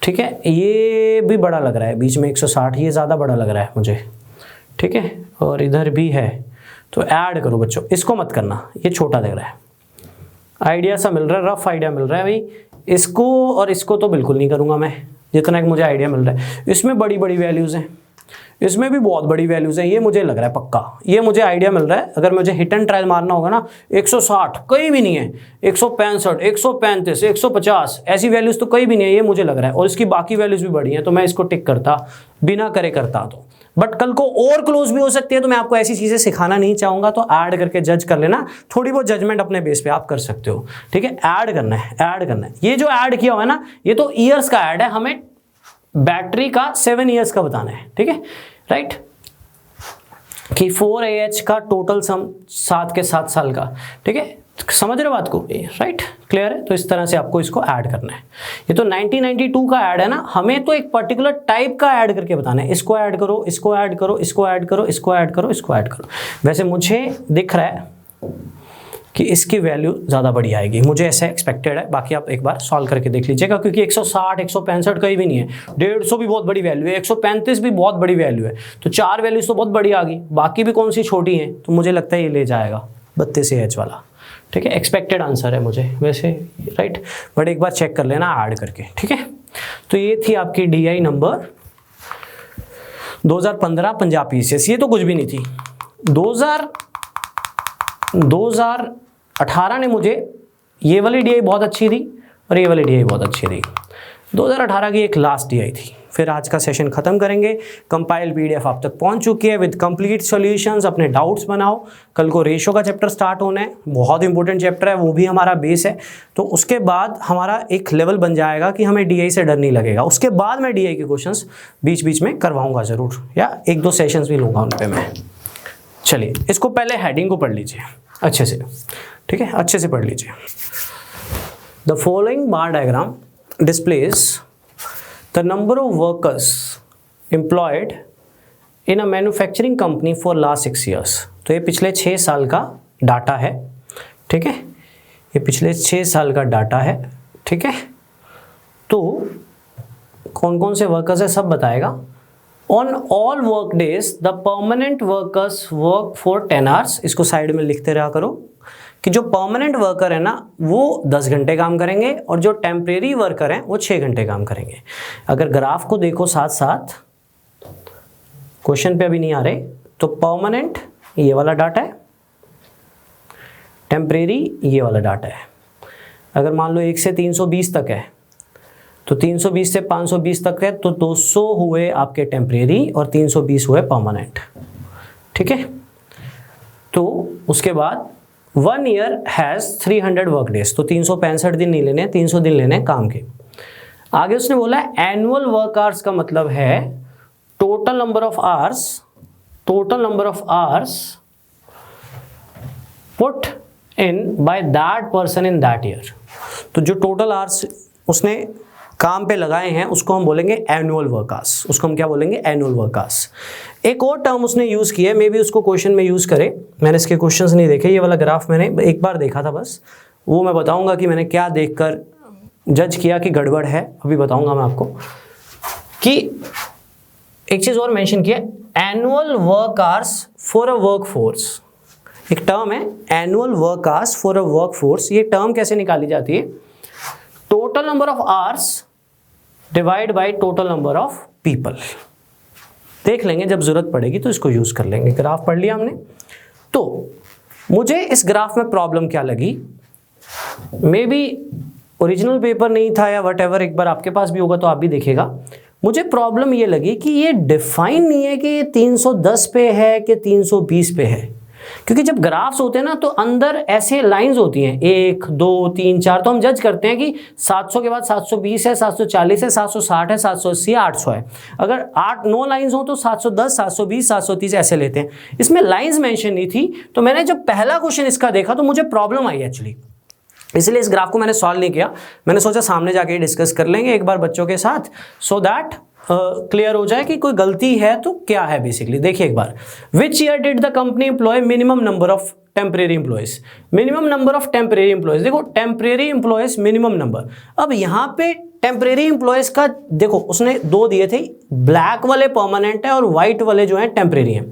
ठीक है। ये भी बड़ा लग रहा है बीच में 160, ये ज़्यादा बड़ा लग रहा है मुझे, ठीक है। और इधर भी है, तो ऐड करो बच्चों, इसको मत करना, ये छोटा लग रहा है। आइडिया सा मिल रहा है, रफ आइडिया मिल रहा है भाई। इसको और इसको तो बिल्कुल नहीं करूँगा मैं, जितना कि मुझे आइडिया मिल रहा है। इसमें बड़ी बड़ी वैल्यूज़ हैं, इसमें भी बहुत बड़ी वैल्यूज़ हैं, ये मुझे लग रहा है पक्का, ये मुझे आइडिया मिल रहा है। अगर मुझे हिट एंड ट्रायल मारना होगा ना, 160 कहीं भी नहीं है, 165, 135, 150 ऐसी वैल्यूज़ तो कहीं भी नहीं है, ये मुझे लग रहा है। और इसकी बाकी वैल्यूज़ भी बड़ी हैं, तो मैं इसको टिक करता, बिना करे करता। तो बट कल को और क्लोज भी हो सकती है, तो मैं आपको ऐसी चीज़ें सिखाना नहीं चाहूँगा, तो ऐड करके जज कर लेना। थोड़ी बहुत जजमेंट अपने बेस पे आप कर सकते हो, ठीक है। ऐड करना है, ऐड करना है। ये जो ऐड किया हुआ है ना, ये तो ईयर्स का ऐड है, हमें बैटरी का 7 years का बताना है, ठीक है, राइट। कि 4 AH का टोटल सम 7 के 7 साल का, ठीक है। समझ रहे बात को, राइट, क्लियर है। तो इस तरह से आपको इसको ऐड करना है। ये तो 1992 का ऐड है ना, हमें तो एक पर्टिकुलर टाइप का ऐड करके बताना है। इसको ऐड करो, इसको ऐड करो, इसको ऐड करो, इसको ऐड करो, इसको ऐड करो। वैसे मुझे दिख रहा है कि इसकी वैल्यू ज़्यादा बड़ी आएगी, मुझे ऐसा एक्सपेक्टेड है। बाकी आप एक बार सॉल्व करके देख लीजिएगा, क्योंकि 160, 165 कहीं भी नहीं है, 150 भी बहुत बड़ी वैल्यू है, 135 भी बहुत बड़ी वैल्यू है, तो 4 वैल्यूज तो बहुत बड़ी आ गई, बाकी भी कौन सी छोटी हैं, तो मुझे लगता है ये ले जाएगा 32 AH वाला, ठीक है। एक्सपेक्टेड आंसर है मुझे वैसे, राइट, बट एक बार चेक कर लेना ऐड करके, ठीक है। तो ये थी आपकी DI नंबर 2015 पंजाब PCS। ये तो कुछ भी नहीं थी। 2018 ने मुझे ये वाली DI बहुत अच्छी थी और ये वाली DI बहुत अच्छी थी। 2018 की एक लास्ट DI थी। फिर आज का सेशन खत्म करेंगे। कंपाइल PDF आप तक पहुंच चुकी है विद कंप्लीट सॉल्यूशंस। अपने डाउट्स बनाओ। कल को रेशो का चैप्टर स्टार्ट होना है, बहुत इंपॉर्टेंट चैप्टर है, वो भी हमारा बेस है। तो उसके बाद हमारा एक लेवल बन जाएगा कि हमें DI से डर नहीं लगेगा। उसके बाद मैं DI के क्वेश्चंस बीच बीच में करवाऊंगा ज़रूर, या 1-2 सेशंस भी लूँगा उन पर मैं। चलिए, इसको पहले हेडिंग को पढ़ लीजिए अच्छे से, ठीक है, अच्छे से पढ़ लीजिए। The following bar diagram displays the number of workers employed in a manufacturing company for last 6 years। तो ये पिछले 6 साल का डाटा है, ठीक है, ये पिछले 6 साल का डाटा है, ठीक है। तो कौन कौन से वर्कर्स है सब बताएगा। On all work days the permanent workers work for 10 hours। इसको साइड में लिखते रहा करो कि जो परमानेंट वर्कर है ना वो 10 घंटे काम करेंगे और जो टेम्परेरी वर्कर हैं वो 6 घंटे काम करेंगे। अगर ग्राफ को देखो साथ साथ, क्वेश्चन पे अभी नहीं आ रहे, तो परमानेंट ये वाला डाटा है, टेम्परेरी ये वाला डाटा है। अगर मान लो 1 से 320 तक है तो 320 से 520 तक है, तो 200 हुए आपके टेम्परेरी और 320 हुए परमानेंट। ठीक है, तो उसके बाद 1 ईयर हैज़ 300 वर्क डेज, तो 365 दिन नहीं लेने, 300 दिन लेने काम के। आगे उसने बोला एनुअल वर्क आवर्स का मतलब है total number of hours put in by that person in that year. तो जो टोटल आवर्स उसने काम पे लगाए हैं उसको हम बोलेंगे एनुअल वर्क आवर्स, उसको हम क्या बोलेंगे, एनुअल वर्क आवर्स। एक और टर्म उसने यूज़ किया है, मे बी उसको क्वेश्चन में यूज़ करे, मैंने इसके क्वेश्चंस नहीं देखे, ये वाला ग्राफ मैंने एक बार देखा था बस, वो मैं बताऊंगा कि मैंने क्या देखकर जज किया कि गड़बड़ है, अभी बताऊंगा मैं आपको। कि एक चीज़ और मेंशन किया, annual work hours for a work force, एक टर्म है annual work hours for a work force. ये टर्म कैसे निकाली जाती है, total number of hours divide by total number of people. देख लेंगे जब जरूरत पड़ेगी तो इसको यूज कर लेंगे। ग्राफ पढ़ लिया हमने। तो मुझे इस ग्राफ में प्रॉब्लम क्या लगी, मे बी ओरिजिनल पेपर नहीं था या वट एवर, एक बार आपके पास भी होगा तो आप भी देखिएगा। मुझे प्रॉब्लम ये लगी कि ये डिफाइन नहीं है कि ये 310 पे है कि 320 पे है, क्योंकि जब ग्राफ्स होते हैं ना तो अंदर ऐसे लाइंस होती हैं 1 2 3 4, तो हम जज करते हैं कि 700 के बाद 720 है, 740 है, 760 है, 780 है, 800 है। अगर 8-9 लाइंस हो तो 710, 720, 730 ऐसे लेते हैं। इसमें लाइंस मेंशन नहीं थी, तो मैंने जब पहला क्वेश्चन इसका देखा तो मुझे प्रॉब्लम आई एक्चुअली, इसलिए इस ग्राफ को मैंने सॉल्व नहीं किया। मैंने सोचा सामने जाके डिस्कस कर लेंगे एक बार बच्चों के साथ, सो दैट क्लियर हो जाए कि कोई गलती है तो क्या है बेसिकली। देखिए एक बार, which year did the company employ minimum number of temporary employees, minimum number of temporary employees. देखो टेम्परेरी एम्प्लॉयज मिनिमम नंबर, अब यहाँ पे टेम्परेरी एम्प्लॉयज का देखो उसने 2 दिए थे, ब्लैक वाले परमानेंट है और व्हाइट वाले जो है टेम्परेरी है,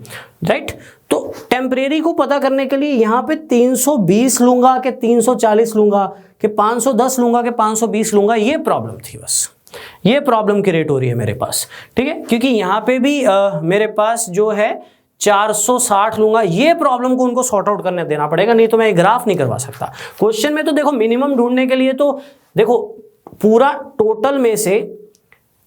राइट। तो टेम्परेरी को पता करने के लिए यहाँ पे 320 लूंगा कि 340 लूंगा कि 510 लूंगा कि 520 लूंगा, ये प्रॉब्लम थी, बस ये प्रॉब्लम क्रिएट हो रही है मेरे पास। ठीक है, क्योंकि यहाँ पे भी मेरे पास जो है 460 लूंगा, ये प्रॉब्लम को उनको सॉर्ट आउट करने देना पड़ेगा, नहीं तो मैं ग्राफ नहीं करवा सकता। क्वेश्चन में तो देखो मिनिमम ढूंढने के लिए तो देखो पूरा टोटल में से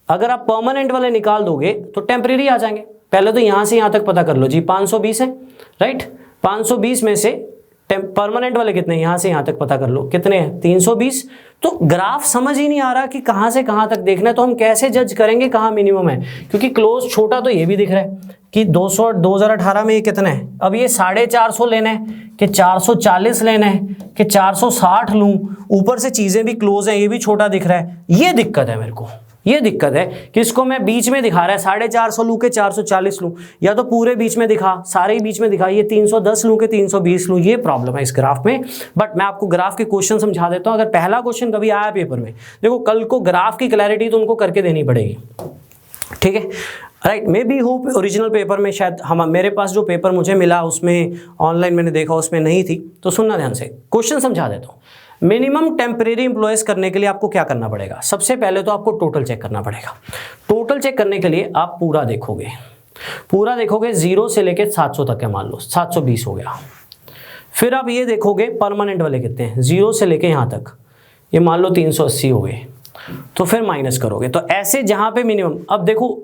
अगर आप परमानेंट वाले निकाल दोगे तो टेम्परेरी आ जाएंगे। पहले तो यहां से यहां तक पता कर लो जी, 520 है, राइट। 520 में से परमानेंट वाले कितने, यहां से यहां तक पता कर लो कितने हैं, 320। तो ग्राफ समझ ही नहीं आ रहा कि कहां से कहां तक देखना है, तो हम कैसे जज करेंगे कहां मिनिमम है, क्योंकि क्लोज छोटा तो ये भी दिख रहा है कि 2018 में ये कितना है। अब ये 450 लेना है कि 440 लेना है कि 460 लूं, ऊपर से चीजें भी क्लोज हैं, ये भी छोटा दिख रहा है। ये दिक्कत है मेरे को, ये दिक्कत है कि इसको मैं बीच में दिखा रहा है, 450 लूं के 440 लूं, या तो पूरे बीच में दिखा, सारे ही बीच में दिखा, ये 310 लूं के 320 लूं, ये प्रॉब्लम है इस ग्राफ में। बट मैं आपको ग्राफ के क्वेश्चन समझा देता हूं। अगर पहला क्वेश्चन कभी आया पेपर में, देखो कल को ग्राफ की क्लैरिटी तो उनको करके देनी पड़ेगी, ठीक है, right. May be hope original paper में शायद हम, मेरे पास जो पेपर मुझे मिला उसमें ऑनलाइन मैंने देखा उसमें नहीं थी, तो सुनना ध्यान से, क्वेश्चन समझा देता हूँ। मिनिमम टेम्परेरी एम्प्लॉयज करने के लिए आपको क्या करना पड़ेगा, सबसे पहले तो आपको टोटल चेक करना पड़ेगा। टोटल चेक करने के लिए आप पूरा देखोगे, 0 से लेके 700 तक है, मान लो 720 हो गया। फिर आप ये देखोगे परमानेंट वाले कितने हैं, 0 से लेके यहाँ तक, ये मान लो 380 हो गए, तो फिर माइनस करोगे। तो ऐसे जहाँ पे मिनिमम, अब देखो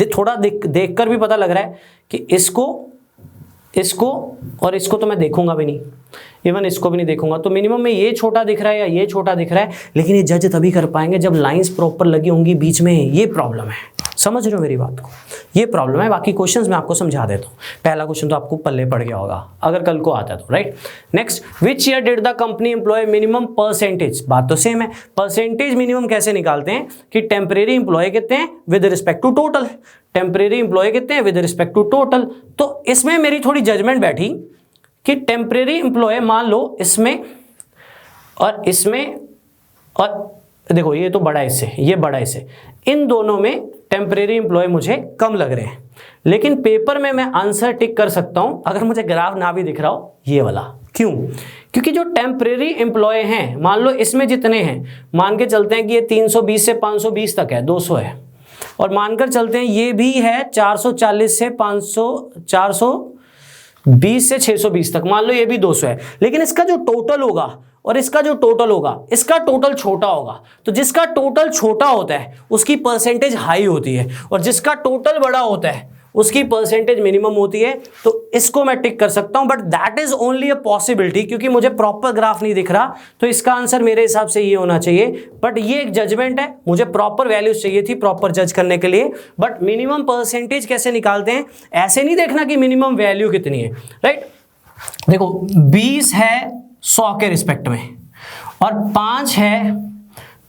थोड़ा देख कर भी पता लग रहा है कि इसको और इसको तो मैं देखूंगा भी नहीं, इवन इसको भी नहीं देखूंगा, तो मिनिमम में ये छोटा दिख रहा है या ये छोटा दिख रहा है, लेकिन ये जज तभी कर पाएंगे जब लाइंस प्रॉपर लगी होंगी बीच में। ये प्रॉब्लम है, समझ रहे हो मेरी बात को, ये प्रॉब्लम है। बाकी क्वेश्चंस मैं आपको समझा देता हूँ। पहला क्वेश्चन तो आपको पल्ले पड़ गया होगा अगर कल को आता है तो, right. Next, which year did the company employ minimum percentage, बात तो सेम है। परसेंटेज मिनिमम कैसे निकालते हैं कि टेम्परेरी एम्प्लॉय कितने हैं with respect to total, temporary employ कितने हैं विद रिस्पेक्ट टू टोटल। तो इसमें मेरी थोड़ी जजमेंट बैठी कि टेम्परेरी एम्प्लॉय मान लो इसमें और इसमें, और देखो ये तो बड़ा इससे, ये बड़ा इससे, इन दोनों में टेम्परेरी एम्प्लॉय मुझे कम लग रहे हैं, लेकिन पेपर में मैं आंसर टिक कर सकता हूं अगर मुझे ग्राफ ना भी दिख रहा हो, ये वाला। क्यों? क्योंकि जो टेम्परेरी एम्प्लॉय हैं, मान लो इसमें जितने हैं, मान के चलते हैं कि ये 320 से 520 तक है, 200 है, और मानकर चलते हैं ये भी है 440 से 500, 420 से 620 तक, मान लो ये भी 200 है, लेकिन इसका जो टोटल होगा और इसका जो टोटल होगा, इसका टोटल छोटा होगा। तो जिसका टोटल छोटा होता है उसकी परसेंटेज हाई होती है, और जिसका टोटल बड़ा होता है उसकी परसेंटेज मिनिमम होती है। तो इसको मैं टिक कर सकता हूं, but that is only a possibility, क्योंकि मुझे प्रॉपर ग्राफ नहीं दिख रहा। तो इसका आंसर मेरे हिसाब से ये होना चाहिए, बट ये एक जजमेंट है, मुझे प्रॉपर वैल्यूज चाहिए थी प्रॉपर जज करने के लिए। बट मिनिमम परसेंटेज कैसे निकालते हैं, ऐसे नहीं देखना कि मिनिमम वैल्यू कितनी है, राइट। देखो 20 है 100 के रिस्पेक्ट में, और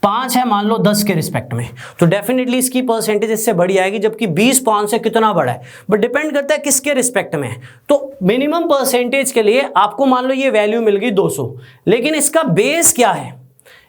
5 है मान लो 10 के रिस्पेक्ट में, तो डेफिनेटली इसकी परसेंटेज इससे बड़ी आएगी, जबकि 20 5 से कितना बड़ा है, बट डिपेंड करता है किसके रिस्पेक्ट में है। तो मिनिमम परसेंटेज के लिए आपको मान लो ये वैल्यू मिल गई 200, लेकिन इसका बेस क्या है,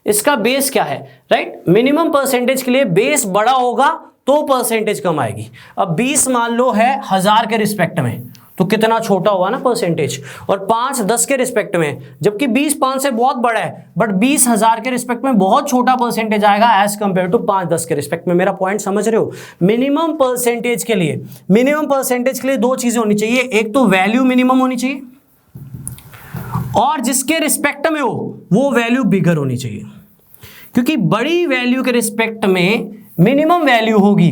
इसका बेस क्या है, राइट। मिनिमम परसेंटेज के लिए बेस बड़ा होगा तो परसेंटेज कम आएगी। अब 20 मान लो है 1000 के रिस्पेक्ट में, तो कितना छोटा हुआ ना परसेंटेज, और 5 10 के रिस्पेक्ट में, जबकि 20 5 से बहुत बड़ा है, बट 20,000 के रिस्पेक्ट में बहुत छोटा परसेंटेज आएगा एज कंपेयर टू 5 10 के रिस्पेक्ट में। मेरा पॉइंट समझ रहे हो। मिनिमम परसेंटेज के लिए दो चीजें होनी चाहिए, एक तो वैल्यू मिनिमम होनी चाहिए, और जिसके रिस्पेक्ट में हो वो वैल्यू बिगर होनी चाहिए, क्योंकि बड़ी वैल्यू के रिस्पेक्ट में मिनिमम वैल्यू होगी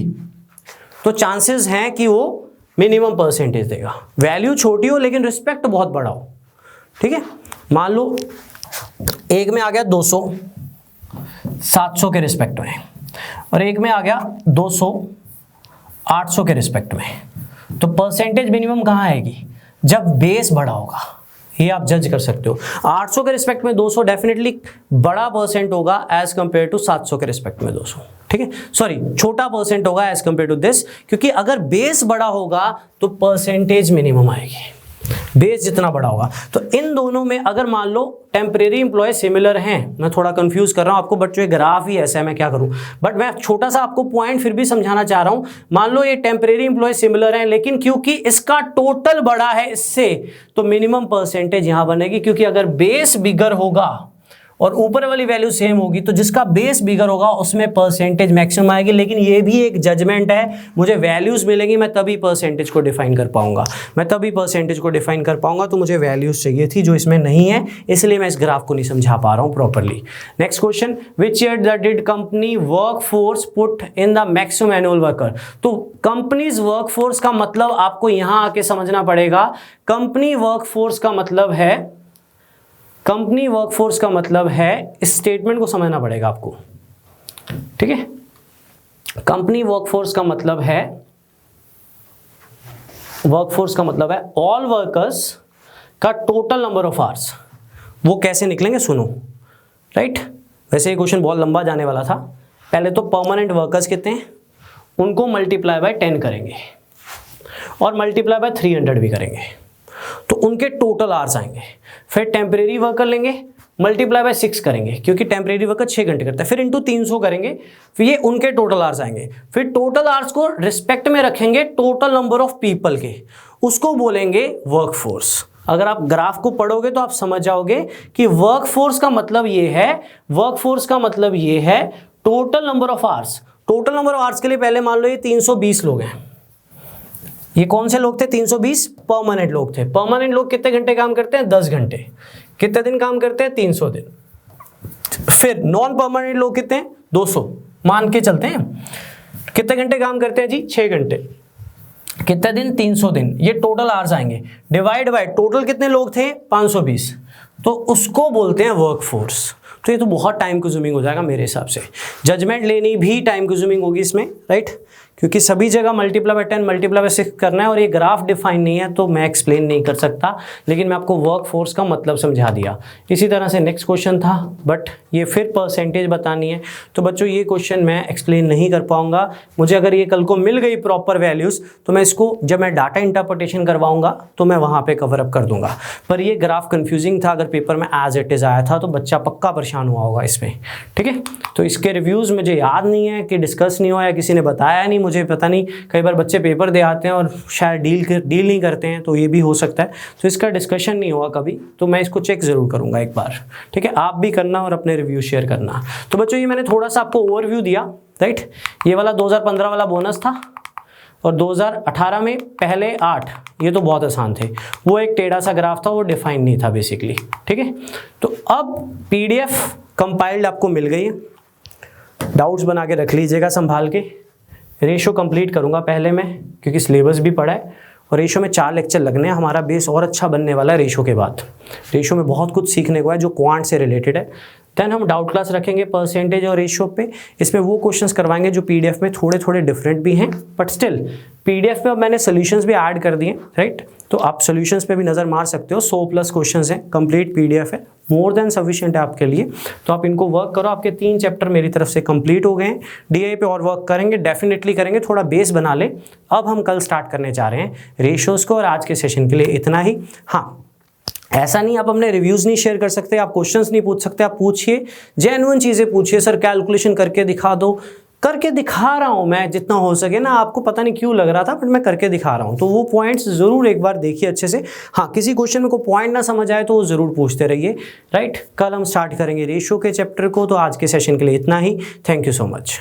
तो चांसेस हैं कि वो मिनिमम परसेंटेज देगा। वैल्यू छोटी हो लेकिन रिस्पेक्ट बहुत बड़ा हो, ठीक है। मान लो एक में आ गया 200 700 के रिस्पेक्ट में, और एक में आ गया 200 800 के रिस्पेक्ट में, तो परसेंटेज मिनिमम कहाँ आएगी, जब बेस बड़ा होगा। ये आप जज कर सकते हो। 800 के रिस्पेक्ट में 200 डेफिनेटली बड़ा परसेंट होगा एज कंपेयर टू 700 के रिस्पेक्ट में 200, ठीक है। सॉरी, छोटा परसेंट होगा एज कंपेयर टू दिस, क्योंकि अगर बेस बड़ा होगा तो परसेंटेज मिनिमम आएगी, बेस जितना बड़ा होगा। तो इन दोनों में अगर मान लो टेम्परेरी एम्प्लॉय सिमिलर हैं, मैं थोड़ा कंफ्यूज कर रहा हूं आपको, बट जो ग्राफ ही ऐसा है मैं क्या करूं, बट मैं छोटा सा आपको पॉइंट फिर भी समझाना चाह रहा हूं। मान लो ये टेम्परेरी एम्प्लॉय सिमिलर हैं, लेकिन क्योंकि इसका टोटल बड़ा है इससे, तो मिनिमम परसेंटेज यहां बनेगी, क्योंकि अगर बेस बिगर होगा और ऊपर वाली वैल्यू सेम होगी तो जिसका बेस बिगर होगा उसमें परसेंटेज मैक्सिमम आएगी। लेकिन ये भी एक जजमेंट है, मुझे वैल्यूज मिलेंगी, मैं तभी परसेंटेज को डिफाइन कर पाऊंगा, तो मुझे वैल्यूज चाहिए थी जो इसमें नहीं है, इसलिए मैं इस ग्राफ को नहीं समझा पा रहा हूं properly. Next question, which year did company workforce put in the maximum annual worker. तो कंपनीज वर्कफोर्स का मतलब आपको यहां आके समझना पड़ेगा। कंपनी वर्कफोर्स का मतलब है, इस स्टेटमेंट को समझना पड़ेगा आपको, ठीक है। कंपनी वर्कफोर्स का मतलब है ऑल वर्कर्स का टोटल नंबर ऑफ आवर्स। वो कैसे निकलेंगे सुनो, राइट। वैसे ये क्वेश्चन बहुत लंबा जाने वाला था। पहले तो परमानेंट वर्कर्स कितने हैं उनको मल्टीप्लाई बाय 10 करेंगे, और मल्टीप्लाई बाय 300 भी करेंगे, तो उनके टोटल आवर्स आएंगे। फिर टेम्परेरी वर्कर लेंगे, मल्टीप्लाई बाय 6 करेंगे, क्योंकि टेम्परेरी वर्कर 6 घंटे करता है, फिर इंटू 300 करेंगे, फिर ये उनके टोटल आवर्स आएंगे। फिर टोटल आवर्स को रिस्पेक्ट में रखेंगे टोटल नंबर ऑफ पीपल के, उसको बोलेंगे वर्कफोर्स। अगर आप ग्राफ को पढ़ोगे तो आप समझ जाओगे कि वर्कफोर्स का मतलब ये है total number of hours. Total number of hours के लिए पहले मान लो ये 320 लोग हैं। ये कौन से लोग थे? 320 परमानेंट लोग थे। परमानेंट लोग कितने घंटे काम करते हैं? 10 घंटे। कितने दिन काम करते हैं? 300 दिन। फिर नॉन परमानेंट लोग कितने हैं? 200 मान के चलते हैं। कितने घंटे काम करते हैं जी? 6 घंटे। कितने दिन? 300 दिन। ये टोटल आवर्स आएंगे, डिवाइड बाय टोटल कितने लोग थे? 520, तो उसको बोलते हैं वर्कफोर्स। तो ये तो बहुत टाइम कंज्यूमिंग हो जाएगा मेरे हिसाब से, जजमेंट लेनी भी टाइम कंज्यूमिंग होगी इसमें, राइट, क्योंकि सभी जगह मल्टीप्लाई बाय 10 मल्टीप्लाई बाय 6 करना है, और ये ग्राफ डिफाइन नहीं है तो मैं एक्सप्लेन नहीं कर सकता, लेकिन मैं आपको वर्क फोर्स का मतलब समझा दिया। इसी तरह से नेक्स्ट क्वेश्चन था, बट ये फिर परसेंटेज बतानी है, तो बच्चों ये क्वेश्चन मैं एक्सप्लेन नहीं कर पाऊंगा। मुझे अगर ये कल को मिल गई प्रॉपर वैल्यूज़ तो मैं इसको जब मैं डाटा इंटरप्रिटेशन करवाऊंगा तो मैं वहाँ पर कवर अप कर दूंगा। पर ये ग्राफ कन्फ्यूजिंग था, अगर पेपर में एज इट इज़ आया था तो बच्चा पक्का परेशान हुआ होगा इसमें, ठीक है। तो इसके रिव्यूज़ मुझे याद नहीं है कि डिस्कस नहीं हुआ या किसी ने बताया नहीं मुझे पता नहीं, कई बार बच्चे पेपर दे आते हैं और शायद डील नहीं करते हैं, तो ये भी हो सकता है। तो इसका डिस्कशन नहीं हुआ कभी, तो मैं इसको चेक ज़रूर करूँगा एक बार, ठीक है। आप भी करना और अपने रिव्यू शेयर करना। तो बच्चों ये मैंने थोड़ा सा आपको ओवरव्यू दिया, राइट। ये वाला 2015 वाला बोनस था और 2018 में पहले 8, ये तो बहुत आसान थे। वो एक टेढ़ा सा ग्राफ था, वो डिफाइन नहीं था बेसिकली, ठीक है। तो अब PDF कंपाइल्ड आपको मिल गई है, डाउट्स बना के रख लीजिएगा संभाल के। रेशो कंप्लीट करूंगा पहले मैं, क्योंकि सिलेबस भी पढ़ा है और रेशो में 4 लेक्चर लगने हैं। हमारा बेस और अच्छा बनने वाला है रेशो के बाद। रेशो में बहुत कुछ सीखने को है जो क्वांट से रिलेटेड है। देन हम डाउट क्लास रखेंगे परसेंटेज और रेशो पे। इसमें वो क्वेश्चंस करवाएंगे जो PDF में थोड़े थोड़े डिफरेंट भी हैं, बट स्टिल PDF पे अब मैंने सोल्यूशंस भी ऐड कर दिए, राइट। तो आप सोल्यूशंस पे भी नज़र मार सकते हो। 100+ क्वेश्चंस हैं, कंप्लीट PDF है, मोर देन सफिशिएंट है आपके लिए। तो आप इनको वर्क करो। आपके 3 चैप्टर मेरी तरफ से कंप्लीट हो गए हैं। DI पे और वर्क करेंगे, डेफिनेटली करेंगे, थोड़ा बेस बना ले। अब हम कल स्टार्ट करने जा रहे हैं रेशोज़ को, और आज के सेशन के लिए इतना ही। हाँ, ऐसा नहीं आप अपने रिव्यूज़ नहीं शेयर कर सकते, आप क्वेश्चंस नहीं पूछ सकते, आप पूछिए, जेन्युइन चीज़ें पूछिए। सर कैलकुलेशन करके दिखा दो, करके दिखा रहा हूँ मैं जितना हो सके ना। आपको पता नहीं क्यों लग रहा था, बट मैं करके दिखा रहा हूँ। तो वो पॉइंट्स ज़रूर एक बार देखिए अच्छे से। हाँ, किसी क्वेश्चन में कोई पॉइंट ना समझ आए तो वो ज़रूर पूछते रहिए, राइट। कल हम स्टार्ट करेंगे रेशो के चैप्टर को। तो आज के सेशन के लिए इतना ही। Thank you so much.